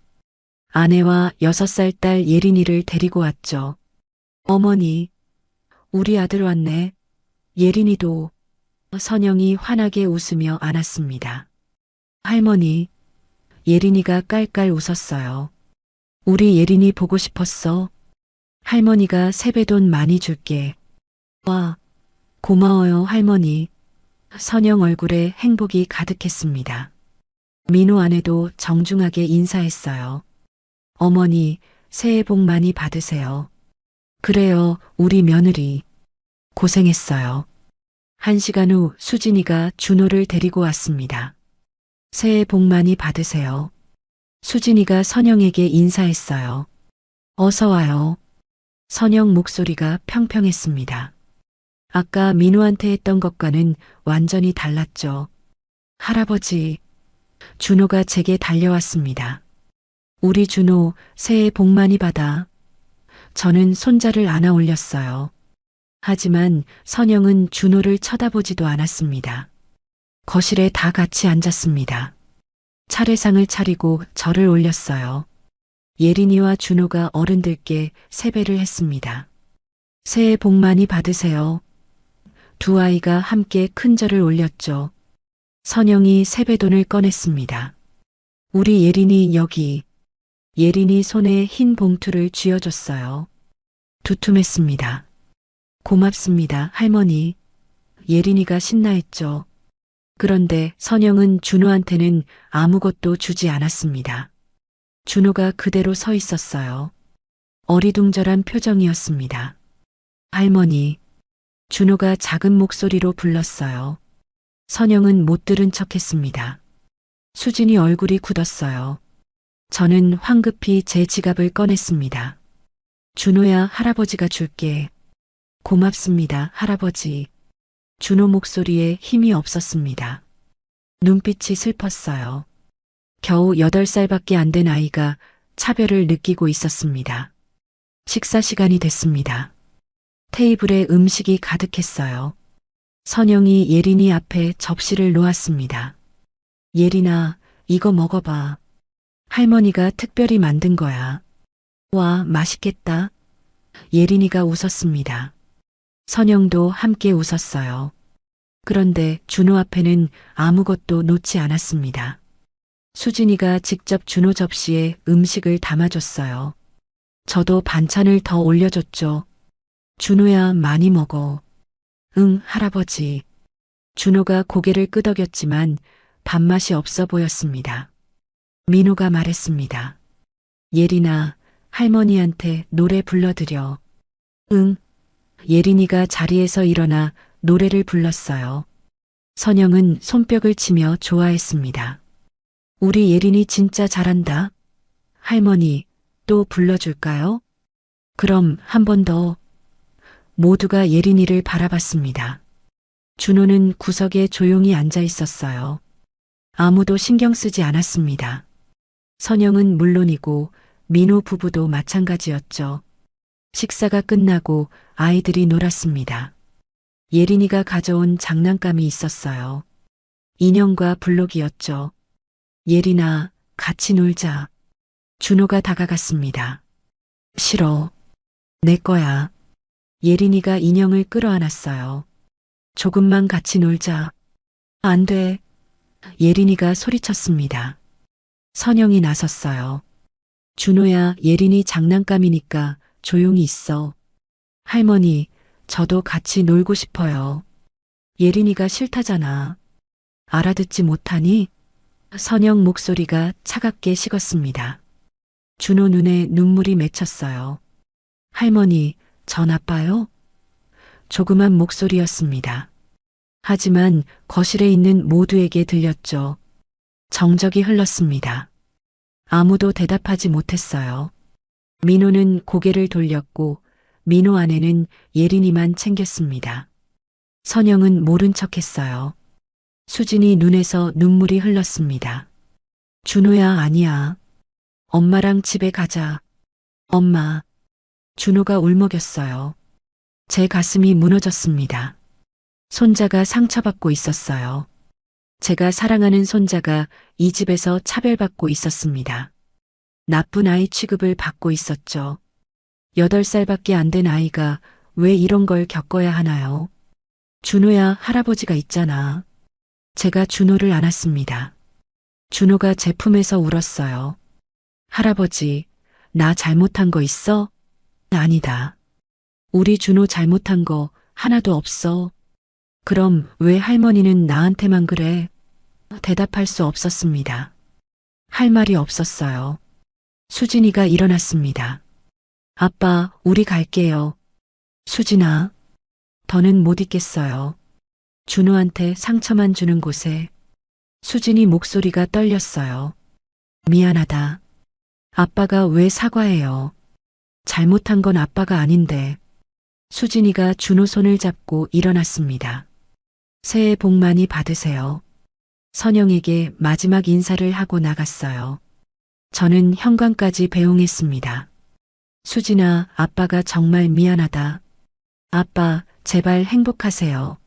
아내와 6살 딸 예린이를 데리고 왔죠. 어머니, 우리 아들 왔네. 예린이도. 선영이 환하게 웃으며 안았습니다. 할머니, 예린이가 깔깔 웃었어요. 우리 예린이 보고 싶었어. 할머니가 세뱃돈 많이 줄게. 와, 고마워요, 할머니. 선영 얼굴에 행복이 가득했습니다. 민호 아내도 정중하게 인사했어요. 어머니, 새해 복 많이 받으세요. 그래요, 우리 며느리. 고생했어요. 1시간 후 수진이가 준호를 데리고 왔습니다. 새해 복 많이 받으세요. 수진이가 선영에게 인사했어요. 어서 와요. 선영 목소리가 평평했습니다. 아까 민호한테 했던 것과는 완전히 달랐죠. 할아버지, 준호가 제게 달려왔습니다. 우리 준호 새해 복 많이 받아. 저는 손자를 안아 올렸어요. 하지만 선영은 준호를 쳐다보지도 않았습니다. 거실에 다 같이 앉았습니다. 차례상을 차리고 절을 올렸어요. 예린이와 준호가 어른들께 세배를 했습니다. 새해 복 많이 받으세요. 두 아이가 함께 큰 절을 올렸죠. 선영이 세배돈을 꺼냈습니다. 우리 예린이 여기. 예린이 손에 흰 봉투를 쥐어줬어요. 두툼했습니다. 고맙습니다, 할머니. 예린이가 신나했죠. 그런데 선영은 준호한테는 아무것도 주지 않았습니다. 준호가 그대로 서 있었어요. 어리둥절한 표정이었습니다. 할머니. 준호가 작은 목소리로 불렀어요. 선영은 못 들은 척했습니다. 수진이 얼굴이 굳었어요. 저는 황급히 제 지갑을 꺼냈습니다. 준호야, 할아버지가 줄게. 고맙습니다, 할아버지. 준호 목소리에 힘이 없었습니다. 눈빛이 슬펐어요. 겨우 8살밖에 안 된 아이가 차별을 느끼고 있었습니다. 식사 시간이 됐습니다. 테이블에 음식이 가득했어요. 선영이 예린이 앞에 접시를 놓았습니다. 예린아, 이거 먹어봐. 할머니가 특별히 만든 거야. 와, 맛있겠다. 예린이가 웃었습니다. 선영도 함께 웃었어요. 그런데 준호 앞에는 아무것도 놓지 않았습니다. 수진이가 직접 준호 접시에 음식을 담아줬어요. 저도 반찬을 더 올려줬죠. 준호야, 많이 먹어. 응, 할아버지. 준호가 고개를 끄덕였지만 밥맛이 없어 보였습니다. 민호가 말했습니다. 예린아, 할머니한테 노래 불러드려. 응. 예린이가 자리에서 일어나 노래를 불렀어요. 선영은 손뼉을 치며 좋아했습니다. 우리 예린이 진짜 잘한다. 할머니, 또 불러줄까요? 그럼 한 번 더. 모두가 예린이를 바라봤습니다. 준호는 구석에 조용히 앉아 있었어요. 아무도 신경 쓰지 않았습니다. 선영은 물론이고 민호 부부도 마찬가지였죠. 식사가 끝나고 아이들이 놀았습니다. 예린이가 가져온 장난감이 있었어요. 인형과 블록이었죠. 예린아, 같이 놀자. 준호가 다가갔습니다. 싫어. 내 거야. 예린이가 인형을 끌어안았어요. 조금만 같이 놀자. 안 돼. 예린이가 소리쳤습니다. 선영이 나섰어요. 준호야, 예린이 장난감이니까 조용히 있어. 할머니, 저도 같이 놀고 싶어요. 예린이가 싫다잖아. 알아듣지 못하니? 선영 목소리가 차갑게 식었습니다. 준호 눈에 눈물이 맺혔어요. 할머니, 전 아파요? 조그만 목소리였습니다. 하지만 거실에 있는 모두에게 들렸죠. 정적이 흘렀습니다. 아무도 대답하지 못했어요. 민호는 고개를 돌렸고 민호 안에는 예린이만 챙겼습니다. 선영은 모른 척했어요. 수진이 눈에서 눈물이 흘렀습니다. 준호야, 아니야. 엄마랑 집에 가자. 엄마. 준호가 울먹였어요. 제 가슴이 무너졌습니다. 손자가 상처받고 있었어요. 제가 사랑하는 손자가 이 집에서 차별받고 있었습니다. 나쁜 아이 취급을 받고 있었죠. 8살밖에 안 된 아이가 왜 이런 걸 겪어야 하나요? 준호야, 할아버지가 있잖아. 제가 준호를 안았습니다. 준호가 제 품에서 울었어요. 할아버지, 나 잘못한 거 있어? 아니다. 우리 준호 잘못한 거 하나도 없어. 그럼 왜 할머니는 나한테만 그래? 대답할 수 없었습니다. 할 말이 없었어요. 수진이가 일어났습니다. 아빠, 우리 갈게요. 수진아, 더는 못 있겠어요. 준호한테 상처만 주는 곳에. 수진이 목소리가 떨렸어요. 미안하다. 아빠가 왜 사과해요? 잘못한 건 아빠가 아닌데. 수진이가 준호 손을 잡고 일어났습니다. 새해 복 많이 받으세요. 선영에게 마지막 인사를 하고 나갔어요. 저는 현관까지 배웅했습니다. 수진아, 아빠가 정말 미안하다. 아빠, 제발 행복하세요.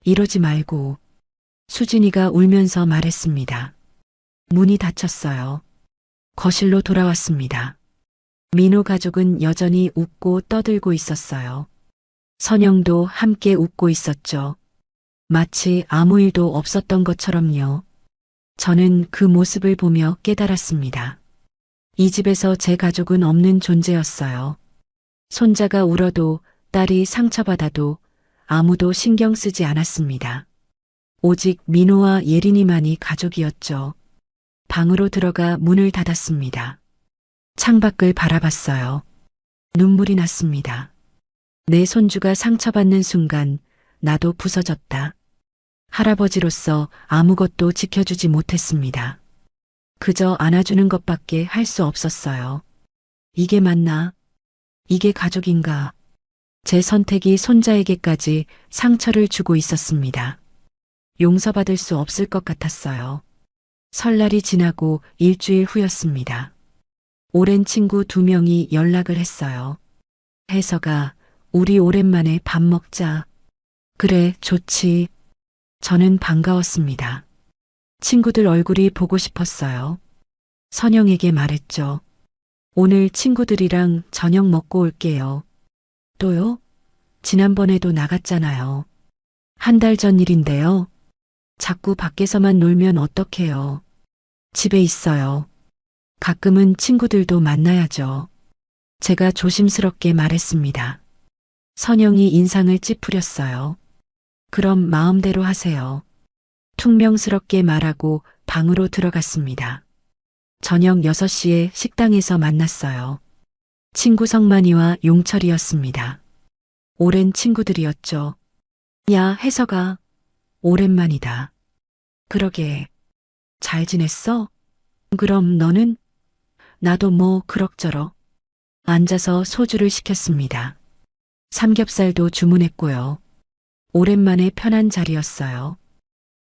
이러지 말고. 수진이가 울면서 말했습니다. 문이 닫혔어요. 거실로 돌아왔습니다. 민호 가족은 여전히 웃고 떠들고 있었어요. 선영도 함께 웃고 있었죠. 마치 아무 일도 없었던 것처럼요. 저는 그 모습을 보며 깨달았습니다. 이 집에서 제 가족은 없는 존재였어요. 손자가 울어도 딸이 상처받아도 아무도 신경 쓰지 않았습니다. 오직 민호와 예린이만이 가족이었죠. 방으로 들어가 문을 닫았습니다. 창밖을 바라봤어요. 눈물이 났습니다. 내 손주가 상처받는 순간 나도 부서졌다. 할아버지로서 아무것도 지켜주지 못했습니다. 그저 안아주는 것밖에 할 수 없었어요. 이게 맞나? 이게 가족인가? 제 선택이 손자에게까지 상처를 주고 있었습니다. 용서받을 수 없을 것 같았어요. 설날이 지나고 일주일 후였습니다. 오랜 친구 2명이 연락을 했어요. 혜서가, 우리 오랜만에 밥 먹자. 그래, 좋지. 저는 반가웠습니다. 친구들 얼굴이 보고 싶었어요. 선영에게 말했죠. 오늘 친구들이랑 저녁 먹고 올게요. 또요? 지난번에도 나갔잖아요. 한 달 전 일인데요. 자꾸 밖에서만 놀면 어떡해요. 집에 있어요. 가끔은 친구들도 만나야죠. 제가 조심스럽게 말했습니다. 선영이 인상을 찌푸렸어요. 그럼 마음대로 하세요. 퉁명스럽게 말하고 방으로 들어갔습니다. 저녁 6시에 식당에서 만났어요. 친구 성만이와 용철이었습니다. 오랜 친구들이었죠. 야, 혜서가. 오랜만이다. 그러게. 잘 지냈어? 그럼 너는? 나도 뭐 그럭저럭. 앉아서 소주를 시켰습니다. 삼겹살도 주문했고요. 오랜만에 편한 자리였어요.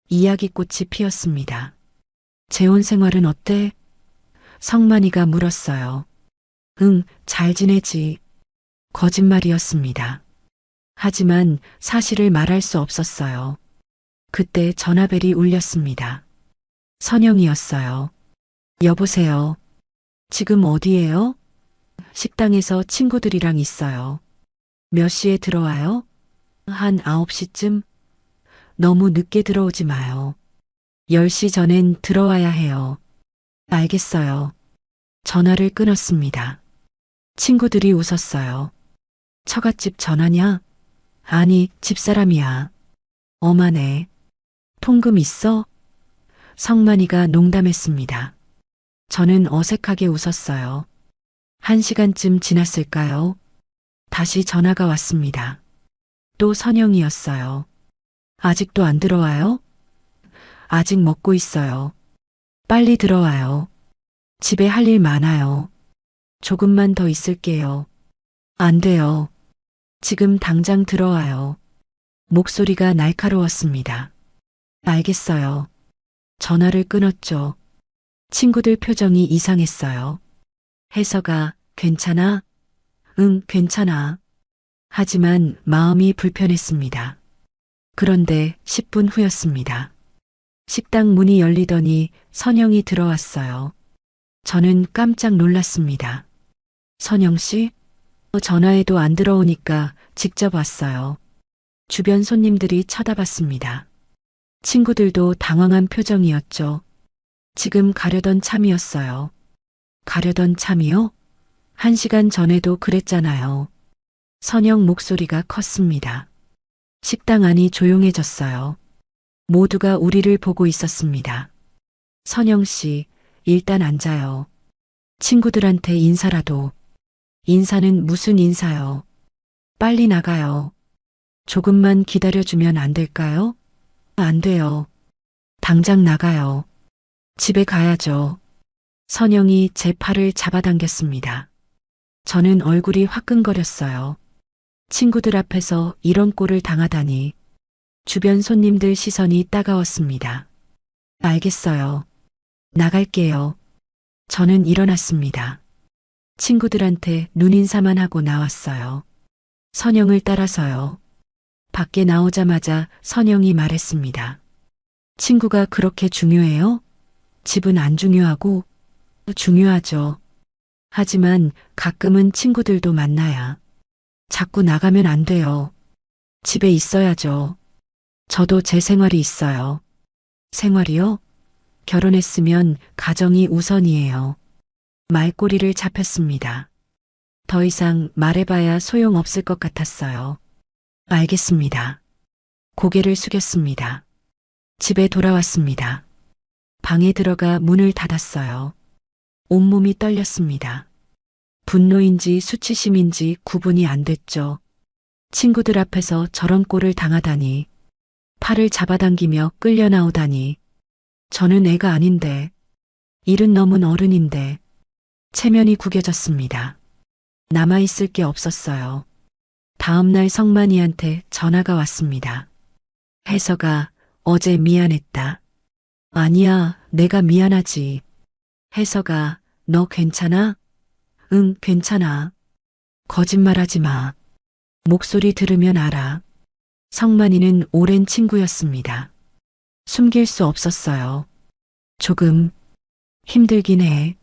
이야기꽃이 피었습니다. 재혼 생활은 어때? 성만이가 물었어요. 응, 잘 지내지. 거짓말이었습니다. 하지만 사실을 말할 수 없었어요. 그때 전화벨이 울렸습니다. 선영이었어요. 여보세요. 지금 어디예요? 식당에서 친구들이랑 있어요. 몇 시에 들어와요? 한 9시쯤? 너무 늦게 들어오지 마요. 10시 전엔 들어와야 해요. 알겠어요. 전화를 끊었습니다. 친구들이 웃었어요. 처갓집 전화냐? 아니, 집사람이야. 엄하네. 통금 있어? 성만이가 농담했습니다. 저는 어색하게 웃었어요. 1시간쯤 지났을까요? 다시 전화가 왔습니다. 또 선영이었어요. 아직도 안 들어와요? 아직 먹고 있어요. 빨리 들어와요. 집에 할 일 많아요. 조금만 더 있을게요. 안 돼요. 지금 당장 들어와요. 목소리가 날카로웠습니다. 알겠어요. 전화를 끊었죠. 친구들 표정이 이상했어요. 혜서가 괜찮아? 응, 괜찮아. 하지만 마음이 불편했습니다. 그런데 10분 후였습니다. 식당 문이 열리더니 선영이 들어왔어요. 저는 깜짝 놀랐습니다. 선영 씨? 전화해도 안 들어오니까 직접 왔어요. 주변 손님들이 쳐다봤습니다. 친구들도 당황한 표정이었죠. 지금 가려던 참이었어요. 가려던 참이요? 1시간 전에도 그랬잖아요. 선영 목소리가 컸습니다. 식당 안이 조용해졌어요. 모두가 우리를 보고 있었습니다. 선영 씨, 일단 앉아요. 친구들한테 인사라도. 인사는 무슨 인사요? 빨리 나가요. 조금만 기다려주면 안 될까요? 안 돼요. 당장 나가요. 집에 가야죠. 선영이 제 팔을 잡아당겼습니다. 저는 얼굴이 화끈거렸어요. 친구들 앞에서 이런 꼴을 당하다니. 주변 손님들 시선이 따가웠습니다. 알겠어요. 나갈게요. 저는 일어났습니다. 친구들한테 눈인사만 하고 나왔어요. 선영을 따라서요. 밖에 나오자마자 선영이 말했습니다. 친구가 그렇게 중요해요? 집은 안 중요하고? 중요하죠. 하지만 가끔은 친구들도 만나야. 자꾸 나가면 안 돼요. 집에 있어야죠. 저도 제 생활이 있어요. 생활이요? 결혼했으면 가정이 우선이에요. 말꼬리를 잡혔습니다. 더 이상 말해봐야 소용없을 것 같았어요. 알겠습니다. 고개를 숙였습니다. 집에 돌아왔습니다. 방에 들어가 문을 닫았어요. 온몸이 떨렸습니다. 분노인지 수치심인지 구분이 안 됐죠. 친구들 앞에서 저런 꼴을 당하다니. 팔을 잡아당기며 끌려 나오다니. 저는 애가 아닌데. 70 넘은 어른인데. 체면이 구겨졌습니다. 남아있을 게 없었어요. 다음날 성만이한테 전화가 왔습니다. 혜서가 어제 미안했다. 아니야, 내가 미안하지. 혜서가 너 괜찮아? 응, 괜찮아. 거짓말하지 마. 목소리 들으면 알아. 성만이는 오랜 친구였습니다. 숨길 수 없었어요. 조금 힘들긴 해.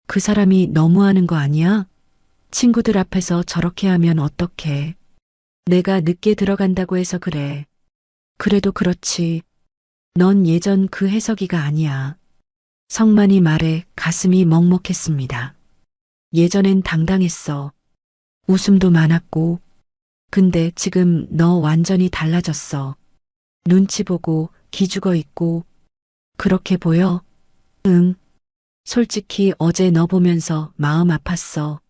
그 사람이 너무하는 거 아니야? 친구들 앞에서 저렇게 하면 어떡해. 내가 늦게 들어간다고 해서 그래. 그래도 그렇지. 넌 예전 그 혜석이가 아니야. 성만이 말에 가슴이 먹먹했습니다. 예전엔 당당했어. 웃음도 많았고. 근데 지금 너 완전히 달라졌어. 눈치 보고 기죽어 있고. 그렇게 보여? 응. 솔직히 어제 너 보면서 마음 아팠어.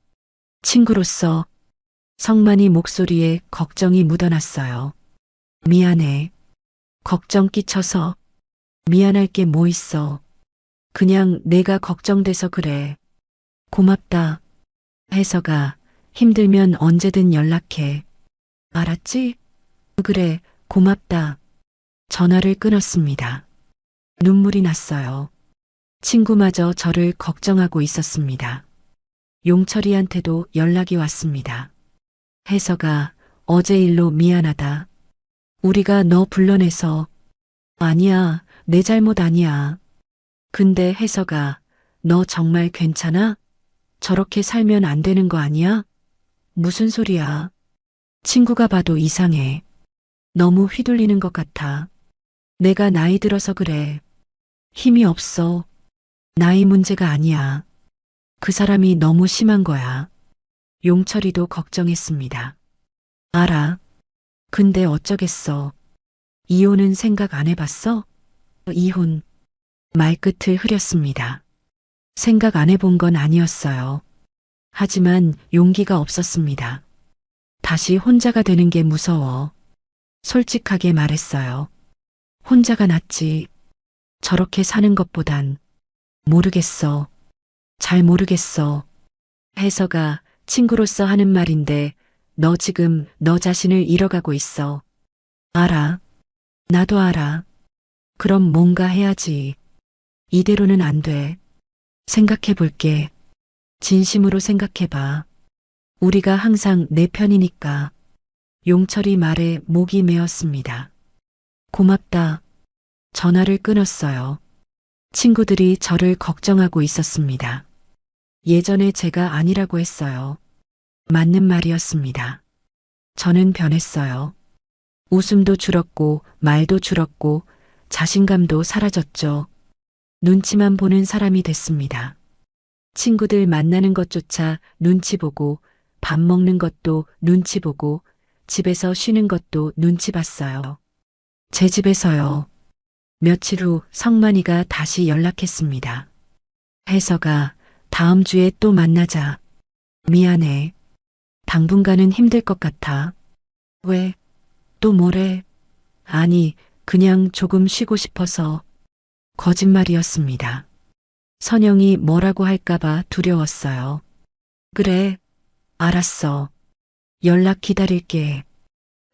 친구로서. 성만이 목소리에 걱정이 묻어났어요. 미안해. 걱정 끼쳐서. 미안할 게 뭐 있어. 그냥 내가 걱정돼서 그래. 고맙다. 혜서가 힘들면 언제든 연락해. 알았지? 그래, 고맙다. 전화를 끊었습니다. 눈물이 났어요. 친구마저 저를 걱정하고 있었습니다. 용철이한테도 연락이 왔습니다. 혜서가 어제 일로 미안하다. 우리가 너 불러내서. 아니야, 내 잘못 아니야. 근데 혜서가 너 정말 괜찮아? 저렇게 살면 안 되는 거 아니야? 무슨 소리야? 친구가 봐도 이상해. 너무 휘둘리는 것 같아. 내가 나이 들어서 그래. 힘이 없어. 나이 문제가 아니야. 그 사람이 너무 심한 거야. 용철이도 걱정했습니다. 알아. 근데 어쩌겠어. 이혼은 생각 안 해봤어? 이혼. 말끝을 흐렸습니다. 생각 안 해본 건 아니었어요. 하지만 용기가 없었습니다. 다시 혼자가 되는 게 무서워. 솔직하게 말했어요. 혼자가 낫지. 저렇게 사는 것보단. 모르겠어. 잘 모르겠어. 혜서가 친구로서 하는 말인데 너 지금 너 자신을 잃어가고 있어. 알아. 나도 알아. 그럼 뭔가 해야지. 이대로는 안 돼. 생각해 볼게. 진심으로 생각해 봐. 우리가 항상 내 편이니까. 용철이 말에 목이 메었습니다. 고맙다. 전화를 끊었어요. 친구들이 저를 걱정하고 있었습니다. 예전에 제가 아니라고 했어요. 맞는 말이었습니다. 저는 변했어요. 웃음도 줄었고 말도 줄었고 자신감도 사라졌죠. 눈치만 보는 사람이 됐습니다. 친구들 만나는 것조차 눈치 보고 밥 먹는 것도 눈치 보고 집에서 쉬는 것도 눈치 봤어요. 제 집에서요. 며칠 후 성만이가 다시 연락했습니다. 혜서가 다음 주에 또 만나자. 미안해. 당분간은 힘들 것 같아. 왜? 또 뭐래? 아니, 그냥 조금 쉬고 싶어서. 거짓말이었습니다. 선영이 뭐라고 할까봐 두려웠어요. 그래, 알았어. 연락 기다릴게.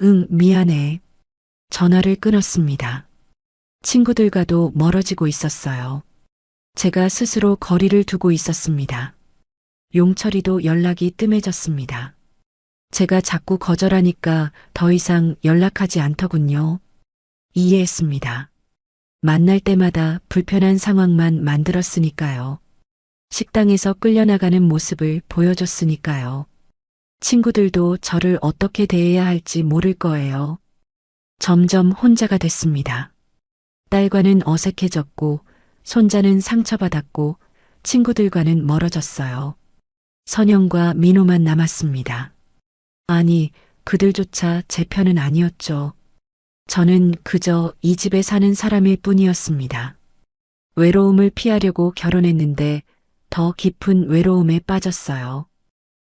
응, 미안해. 전화를 끊었습니다. 친구들과도 멀어지고 있었어요. 제가 스스로 거리를 두고 있었습니다. 용철이도 연락이 뜸해졌습니다. 제가 자꾸 거절하니까 더 이상 연락하지 않더군요. 이해했습니다. 만날 때마다 불편한 상황만 만들었으니까요. 식당에서 끌려나가는 모습을 보여줬으니까요. 친구들도 저를 어떻게 대해야 할지 모를 거예요. 점점 혼자가 됐습니다. 딸과는 어색해졌고, 손자는 상처받았고, 친구들과는 멀어졌어요. 선영과 민호만 남았습니다. 아니, 그들조차 제 편은 아니었죠. 저는 그저 이 집에 사는 사람일 뿐이었습니다. 외로움을 피하려고 결혼했는데 더 깊은 외로움에 빠졌어요.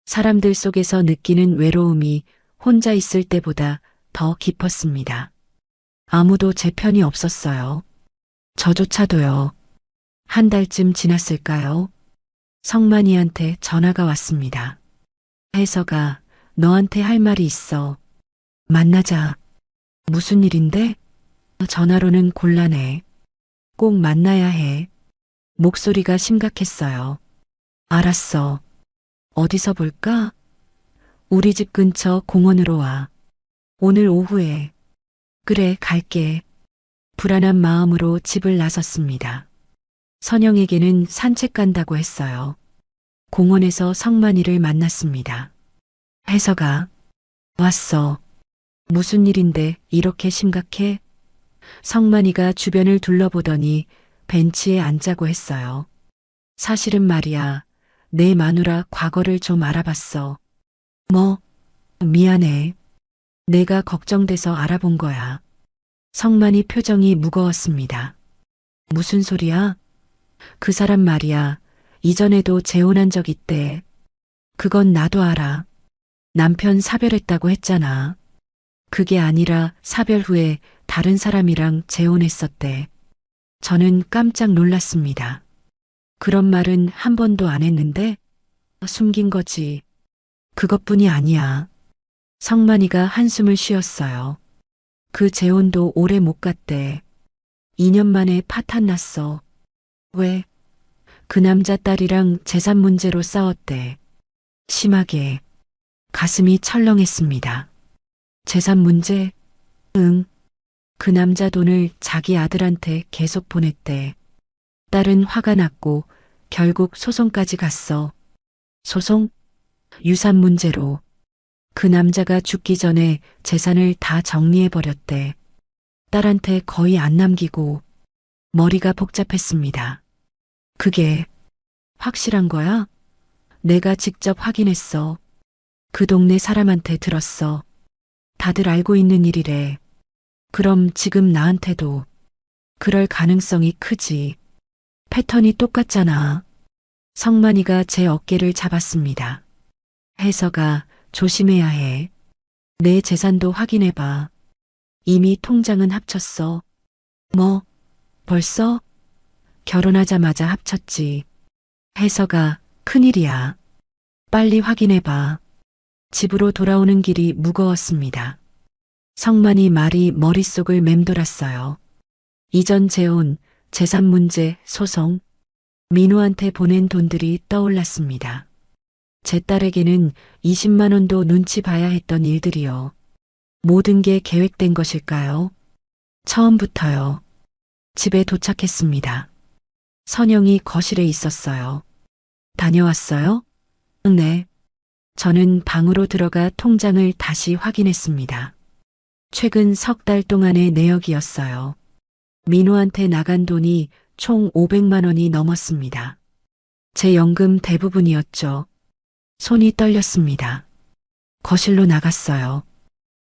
사람들 속에서 느끼는 외로움이 혼자 있을 때보다 더 깊었습니다. 아무도 제 편이 없었어요. 저조차도요. 한 달쯤 지났을까요? 성만이한테 전화가 왔습니다. 혜서가 너한테 할 말이 있어. 만나자. 무슨 일인데? 전화로는 곤란해. 꼭 만나야 해. 목소리가 심각했어요. 알았어. 어디서 볼까? 우리 집 근처 공원으로 와. 오늘 오후에. 그래, 갈게. 불안한 마음으로 집을 나섰습니다. 선영에게는 산책 간다고 했어요. 공원에서 성만이를 만났습니다. 혜서가 왔어. 무슨 일인데 이렇게 심각해? 성만이가 주변을 둘러보더니 벤치에 앉자고 했어요. 사실은 말이야, 내 마누라 과거를 좀 알아봤어. 뭐? 미안해. 내가 걱정돼서 알아본 거야. 성만이 표정이 무거웠습니다. 무슨 소리야? 그 사람 말이야, 이전에도 재혼한 적 있대. 그건 나도 알아. 남편 사별했다고 했잖아. 그게 아니라 사별 후에 다른 사람이랑 재혼했었대. 저는 깜짝 놀랐습니다. 그런 말은 한 번도 안 했는데 숨긴 거지. 그것뿐이 아니야. 성만이가 한숨을 쉬었어요. 그 재혼도 오래 못 갔대. 2년 만에 파탄 났어. 왜? 그 남자 딸이랑 재산 문제로 싸웠대. 심하게. 가슴이 철렁했습니다. 재산 문제? 응. 그 남자 돈을 자기 아들한테 계속 보냈대. 딸은 화가 났고 결국 소송까지 갔어. 소송? 유산 문제로. 그 남자가 죽기 전에 재산을 다 정리해버렸대. 딸한테 거의 안 남기고. 머리가 복잡했습니다. 그게 확실한 거야? 내가 직접 확인했어. 그 동네 사람한테 들었어. 다들 알고 있는 일이래. 그럼 지금 나한테도 그럴 가능성이 크지. 패턴이 똑같잖아. 성만이가 제 어깨를 잡았습니다. 혜서가 조심해야 해. 내 재산도 확인해봐. 이미 통장은 합쳤어. 뭐, 벌써? 결혼하자마자 합쳤지. 혜서가 큰일이야. 빨리 확인해봐. 집으로 돌아오는 길이 무거웠습니다. 성만이 말이 머릿속을 맴돌았어요. 이전 재혼, 재산 문제, 소송, 민호한테 보낸 돈들이 떠올랐습니다. 제 딸에게는 20만 원도 눈치 봐야 했던 일들이요. 모든 게 계획된 것일까요? 처음부터요. 집에 도착했습니다. 선영이 거실에 있었어요. 다녀왔어요? 네. 저는 방으로 들어가 통장을 다시 확인했습니다. 최근 석 달 동안의 내역이었어요. 민호한테 나간 돈이 총 500만 원이 넘었습니다. 제 연금 대부분이었죠. 손이 떨렸습니다. 거실로 나갔어요.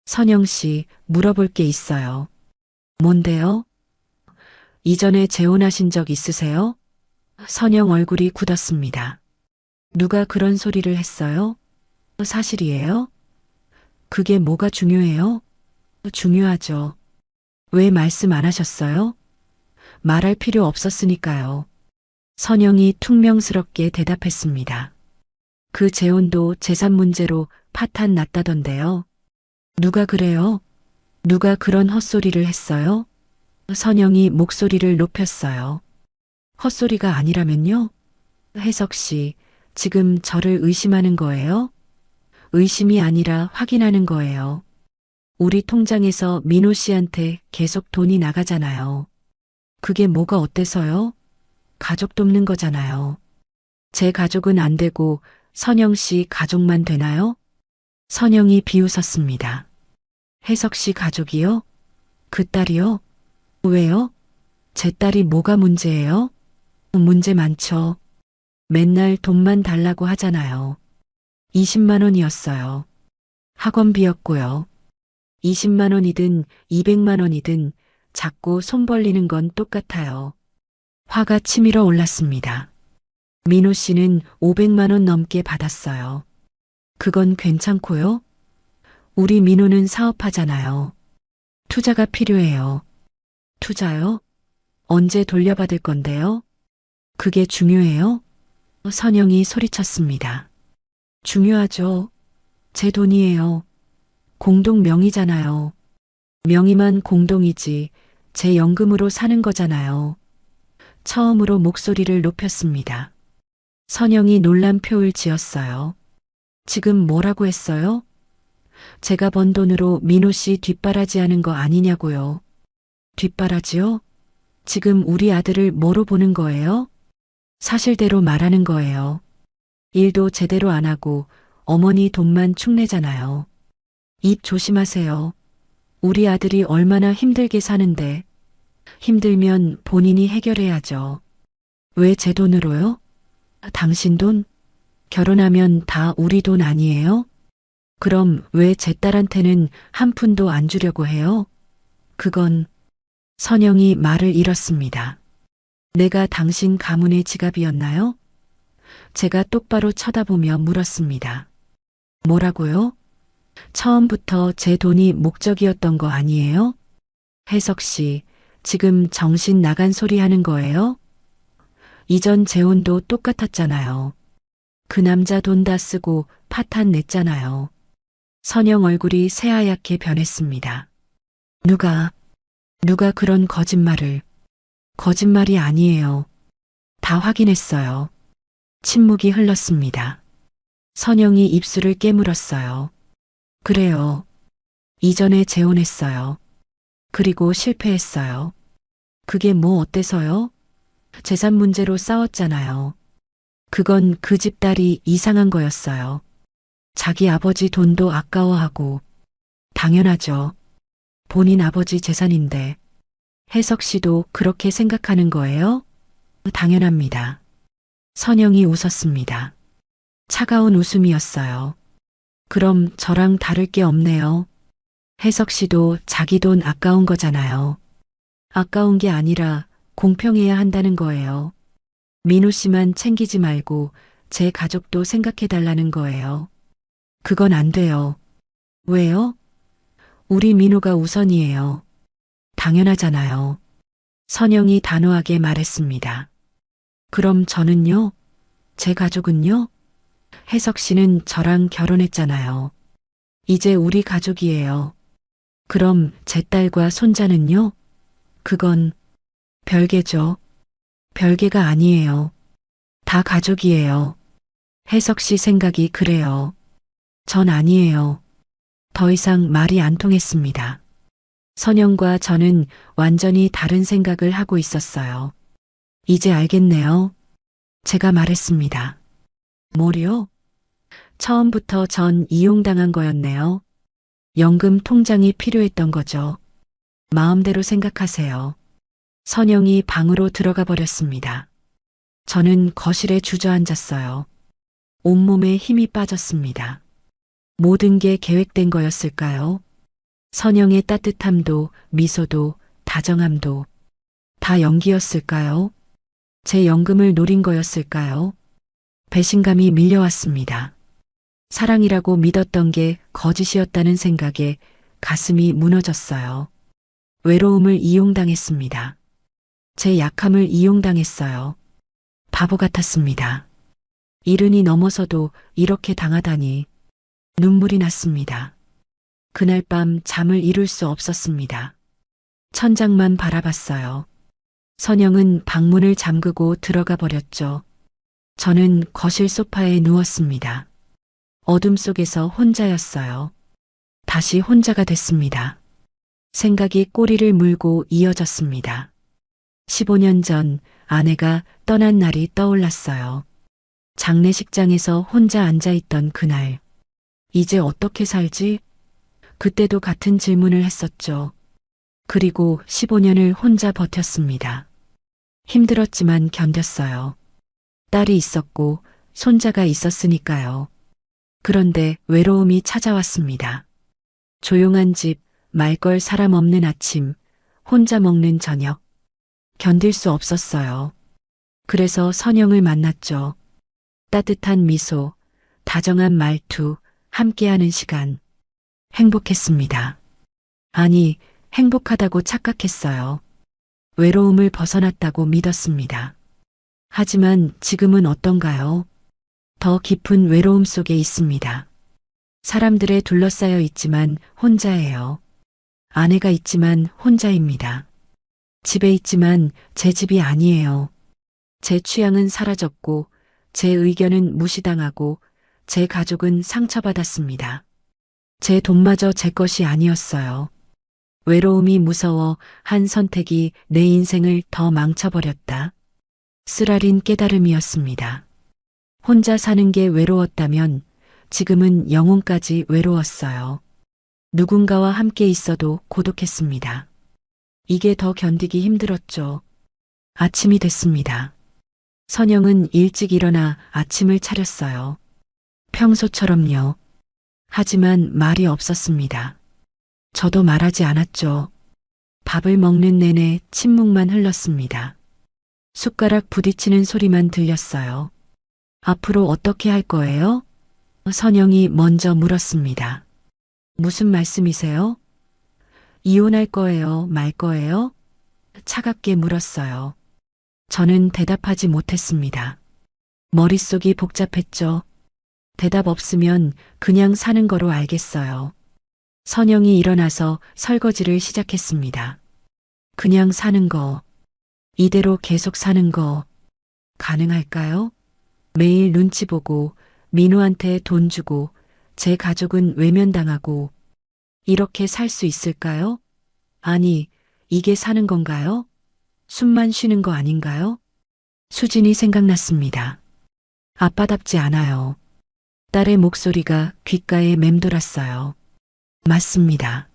선영 씨, 물어볼 게 있어요. 뭔데요? 이전에 재혼하신 적 있으세요? 선영 얼굴이 굳었습니다. 누가 그런 소리를 했어요? 사실이에요? 그게 뭐가 중요해요? 중요하죠. 왜 말씀 안 하셨어요? 말할 필요 없었으니까요. 선영이 퉁명스럽게 대답했습니다. 그 재혼도 재산 문제로 파탄 났다던데요. 누가 그래요? 누가 그런 헛소리를 했어요? 선영이 목소리를 높였어요. 헛소리가 아니라면요? 혜석 씨, 지금 저를 의심하는 거예요? 의심이 아니라 확인하는 거예요. 우리 통장에서 민호 씨한테 계속 돈이 나가잖아요. 그게 뭐가 어때서요? 가족 돕는 거잖아요. 제 가족은 안 되고 선영 씨 가족만 되나요? 선영이 비웃었습니다. 혜석 씨 가족이요? 그 딸이요? 왜요? 제 딸이 뭐가 문제예요? 문제 많죠. 맨날 돈만 달라고 하잖아요. 20만 원이었어요. 학원비였고요. 20만 원이든 200만 원이든 자꾸 손 벌리는 건 똑같아요. 화가 치밀어 올랐습니다. 민호 씨는 500만 원 넘게 받았어요. 그건 괜찮고요. 우리 민호는 사업하잖아요. 투자가 필요해요. 투자요? 언제 돌려받을 건데요? 그게 중요해요? 선영이 소리쳤습니다. 중요하죠. 제 돈이에요. 공동 명의잖아요. 명의만 공동이지 제 연금으로 사는 거잖아요. 처음으로 목소리를 높였습니다. 선영이 놀란 표를 지었어요. 지금 뭐라고 했어요? 제가 번 돈으로 민호 씨 뒷바라지 하는 거 아니냐고요. 뒷바라지요? 지금 우리 아들을 뭐로 보는 거예요? 사실대로 말하는 거예요. 일도 제대로 안 하고 어머니 돈만 축내잖아요. 입 조심하세요. 우리 아들이 얼마나 힘들게 사는데 힘들면 본인이 해결해야죠. 왜 제 돈으로요? 당신 돈? 결혼하면 다 우리 돈 아니에요? 그럼 왜 제 딸한테는 한 푼도 안 주려고 해요? 그건 선영이 말을 잃었습니다. 내가 당신 가문의 지갑이었나요? 제가 똑바로 쳐다보며 물었습니다. 뭐라고요? 처음부터 제 돈이 목적이었던 거 아니에요? 혜석 씨, 지금 정신 나간 소리 하는 거예요? 이전 재혼도 똑같았잖아요. 그 남자 돈 다 쓰고 파탄 냈잖아요. 선영 얼굴이 새하얗게 변했습니다. 누가 그런 거짓말을. 거짓말이 아니에요. 다 확인했어요. 침묵이 흘렀습니다. 선영이 입술을 깨물었어요. 그래요. 이전에 재혼했어요. 그리고 실패했어요. 그게 뭐 어때서요? 재산 문제로 싸웠잖아요. 그건 그 집 딸이 이상한 거였어요. 자기 아버지 돈도 아까워하고. 당연하죠. 본인 아버지 재산인데. 혜석 씨도 그렇게 생각하는 거예요? 당연합니다. 선영이 웃었습니다. 차가운 웃음이었어요. 그럼 저랑 다를 게 없네요. 혜석 씨도 자기 돈 아까운 거잖아요. 아까운 게 아니라 공평해야 한다는 거예요. 민호 씨만 챙기지 말고 제 가족도 생각해 달라는 거예요. 그건 안 돼요. 왜요? 우리 민호가 우선이에요. 당연하잖아요. 선영이 단호하게 말했습니다. 그럼 저는요? 제 가족은요? 혜석 씨는 저랑 결혼했잖아요. 이제 우리 가족이에요. 그럼 제 딸과 손자는요? 그건 별개죠. 별개가 아니에요. 다 가족이에요. 혜석 씨 생각이 그래요. 전 아니에요. 더 이상 말이 안 통했습니다. 선영과 저는 완전히 다른 생각을 하고 있었어요. 이제 알겠네요. 제가 말했습니다. 뭐요? 처음부터 전 이용당한 거였네요. 연금 통장이 필요했던 거죠. 마음대로 생각하세요. 선영이 방으로 들어가 버렸습니다. 저는 거실에 주저앉았어요. 온몸에 힘이 빠졌습니다. 모든 게 계획된 거였을까요? 선영의 따뜻함도, 미소도, 다정함도 다 연기였을까요? 제 연금을 노린 거였을까요? 배신감이 밀려왔습니다. 사랑이라고 믿었던 게 거짓이었다는 생각에 가슴이 무너졌어요. 외로움을 이용당했습니다. 제 약함을 이용당했어요. 바보 같았습니다. 이른이 넘어서도 이렇게 당하다니. 눈물이 났습니다. 그날 밤 잠을 이룰 수 없었습니다. 천장만 바라봤어요. 선영은 방문을 잠그고 들어가 버렸죠. 저는 거실 소파에 누웠습니다. 어둠 속에서 혼자였어요. 다시 혼자가 됐습니다. 생각이 꼬리를 물고 이어졌습니다. 15년 전 아내가 떠난 날이 떠올랐어요. 장례식장에서 혼자 앉아있던 그날. 이제 어떻게 살지? 그때도 같은 질문을 했었죠. 그리고 15년을 혼자 버텼습니다. 힘들었지만 견뎠어요. 딸이 있었고 손자가 있었으니까요. 그런데 외로움이 찾아왔습니다. 조용한 집, 말걸 사람 없는 아침, 혼자 먹는 저녁. 견딜 수 없었어요. 그래서 선영을 만났죠. 따뜻한 미소, 다정한 말투, 함께하는 시간. 행복했습니다. 아니, 행복하다고 착각했어요. 외로움을 벗어났다고 믿었습니다. 하지만 지금은 어떤가요? 더 깊은 외로움 속에 있습니다. 사람들에 둘러싸여 있지만 혼자예요. 아내가 있지만 혼자입니다. 집에 있지만 제 집이 아니에요. 제 취향은 사라졌고, 제 의견은 무시당하고, 제 가족은 상처받았습니다. 제 돈마저 제 것이 아니었어요. 외로움이 무서워 한 선택이 내 인생을 더 망쳐버렸다. 쓰라린 깨달음이었습니다. 혼자 사는 게 외로웠다면 지금은 영혼까지 외로웠어요. 누군가와 함께 있어도 고독했습니다. 이게 더 견디기 힘들었죠. 아침이 됐습니다. 선영은 일찍 일어나 아침을 차렸어요. 평소처럼요. 하지만 말이 없었습니다. 저도 말하지 않았죠. 밥을 먹는 내내 침묵만 흘렀습니다. 숟가락 부딪히는 소리만 들렸어요. 앞으로 어떻게 할 거예요? 선영이 먼저 물었습니다. 무슨 말씀이세요? 이혼할 거예요, 말 거예요? 차갑게 물었어요. 저는 대답하지 못했습니다. 머릿속이 복잡했죠. 대답 없으면 그냥 사는 거로 알겠어요. 선영이 일어나서 설거지를 시작했습니다. 그냥 사는 거, 이대로 계속 사는 거, 가능할까요? 매일 눈치 보고, 민우한테 돈 주고 제 가족은 외면당하고 이렇게 살 수 있을까요? 아니, 이게 사는 건가요? 숨만 쉬는 거 아닌가요? 수진이 생각났습니다. 아빠답지 않아요. 딸의 목소리가 귓가에 맴돌았어요. 맞습니다.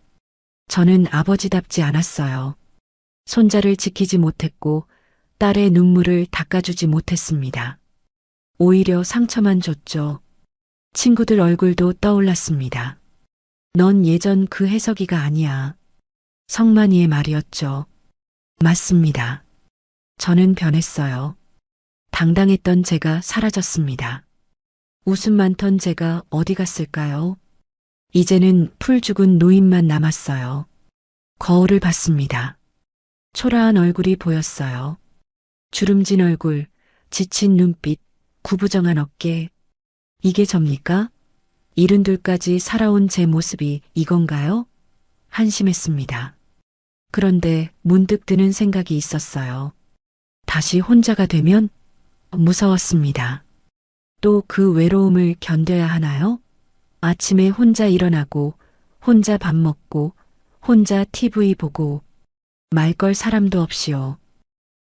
저는 아버지답지 않았어요. 손자를 지키지 못했고 딸의 눈물을 닦아주지 못했습니다. 오히려 상처만 줬죠. 친구들 얼굴도 떠올랐습니다. 넌 예전 그 혜석이가 아니야. 성만이의 말이었죠. 맞습니다. 저는 변했어요. 당당했던 제가 사라졌습니다. 웃음 많던 제가 어디 갔을까요? 이제는 풀 죽은 노인만 남았어요. 거울을 봤습니다. 초라한 얼굴이 보였어요. 주름진 얼굴, 지친 눈빛, 구부정한 어깨. 이게 접니까? 72까지 살아온 제 모습이 이건가요? 한심했습니다. 그런데 문득 드는 생각이 있었어요. 다시 혼자가 되면 무서웠습니다. 또 그 외로움을 견뎌야 하나요? 아침에 혼자 일어나고, 혼자 밥 먹고, 혼자 TV 보고, 말 걸 사람도 없이요.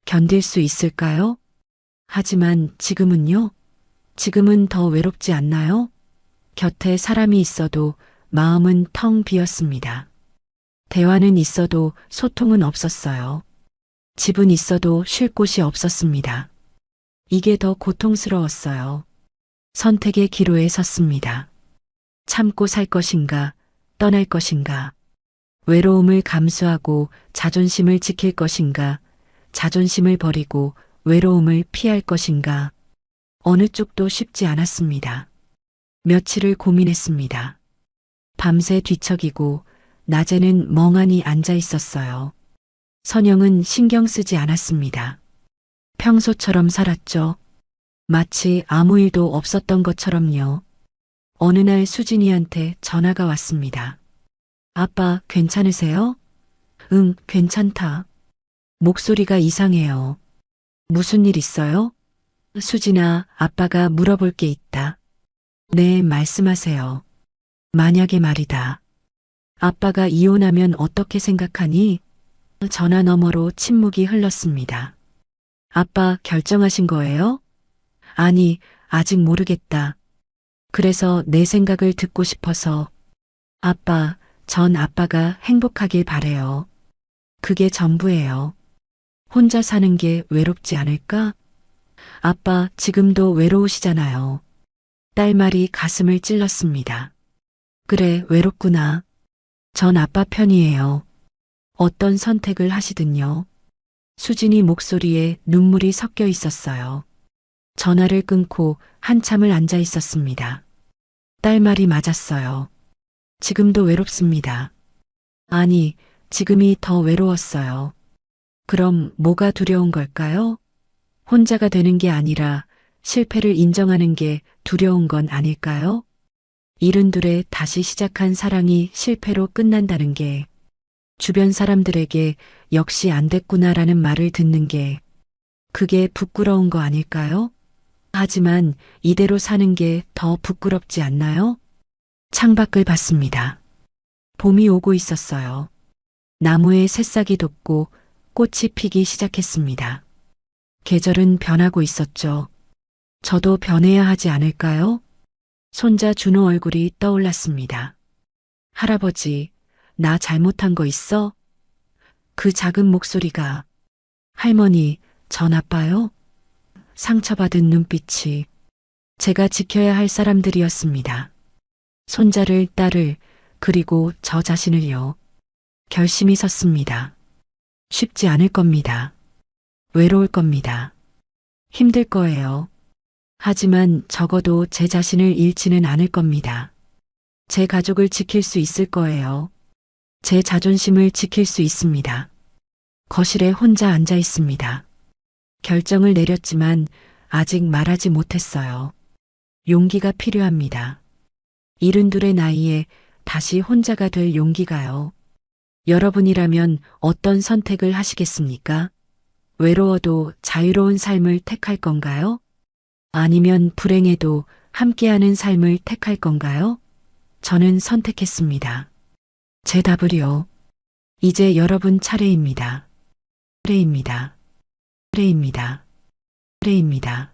견딜 수 있을까요? 하지만 지금은요? 지금은 더 외롭지 않나요? 곁에 사람이 있어도 마음은 텅 비었습니다. 대화는 있어도 소통은 없었어요. 집은 있어도 쉴 곳이 없었습니다. 이게 더 고통스러웠어요. 선택의 기로에 섰습니다. 참고 살 것인가, 떠날 것인가, 외로움을 감수하고 자존심을 지킬 것인가, 자존심을 버리고 외로움을 피할 것인가, 어느 쪽도 쉽지 않았습니다. 며칠을 고민했습니다. 밤새 뒤척이고 낮에는 멍하니 앉아 있었어요. 선영은 신경 쓰지 않았습니다. 평소처럼 살았죠. 마치 아무 일도 없었던 것처럼요. 어느 날 수진이한테 전화가 왔습니다. 아빠, 괜찮으세요? 응, 괜찮다. 목소리가 이상해요. 무슨 일 있어요? 수진아, 아빠가 물어볼 게 있다. 네, 말씀하세요. 만약에 말이다. 아빠가 이혼하면 어떻게 생각하니? 전화 너머로 침묵이 흘렀습니다. 아빠 결정하신 거예요? 아니, 아직 모르겠다. 그래서 내 생각을 듣고 싶어서. 아빠, 전 아빠가 행복하길 바래요. 그게 전부예요. 혼자 사는 게 외롭지 않을까? 아빠, 지금도 외로우시잖아요. 딸 말이 가슴을 찔렀습니다. 그래, 외롭구나. 전 아빠 편이에요. 어떤 선택을 하시든요. 수진이 목소리에 눈물이 섞여 있었어요. 전화를 끊고 한참을 앉아 있었습니다. 딸 말이 맞았어요. 지금도 외롭습니다. 아니, 지금이 더 외로웠어요. 그럼 뭐가 두려운 걸까요? 혼자가 되는 게 아니라 실패를 인정하는 게 두려운 건 아닐까요? 72에 다시 시작한 사랑이 실패로 끝난다는 게, 주변 사람들에게 역시 안 됐구나라는 말을 듣는 게, 그게 부끄러운 거 아닐까요? 하지만 이대로 사는 게 더 부끄럽지 않나요? 창밖을 봤습니다. 봄이 오고 있었어요. 나무에 새싹이 돋고 꽃이 피기 시작했습니다. 계절은 변하고 있었죠. 저도 변해야 하지 않을까요? 손자 준호 얼굴이 떠올랐습니다. 할아버지, 나 잘못한 거 있어? 그 작은 목소리가. 할머니, 전 아빠요? 상처받은 눈빛이. 제가 지켜야 할 사람들이었습니다. 손자를, 딸을, 그리고 저 자신을요. 결심이 섰습니다. 쉽지 않을 겁니다. 외로울 겁니다. 힘들 거예요. 하지만 적어도 제 자신을 잃지는 않을 겁니다. 제 가족을 지킬 수 있을 거예요. 제 자존심을 지킬 수 있습니다. 거실에 혼자 앉아 있습니다. 결정을 내렸지만 아직 말하지 못했어요. 용기가 필요합니다. 72의 나이에 다시 혼자가 될 용기가요. 여러분이라면 어떤 선택을 하시겠습니까? 외로워도 자유로운 삶을 택할 건가요? 아니면 불행해도 함께하는 삶을 택할 건가요? 저는 선택했습니다. 제 답을요. 이제 여러분 차례입니다. 차례입니다. 차례입니다. 차례입니다.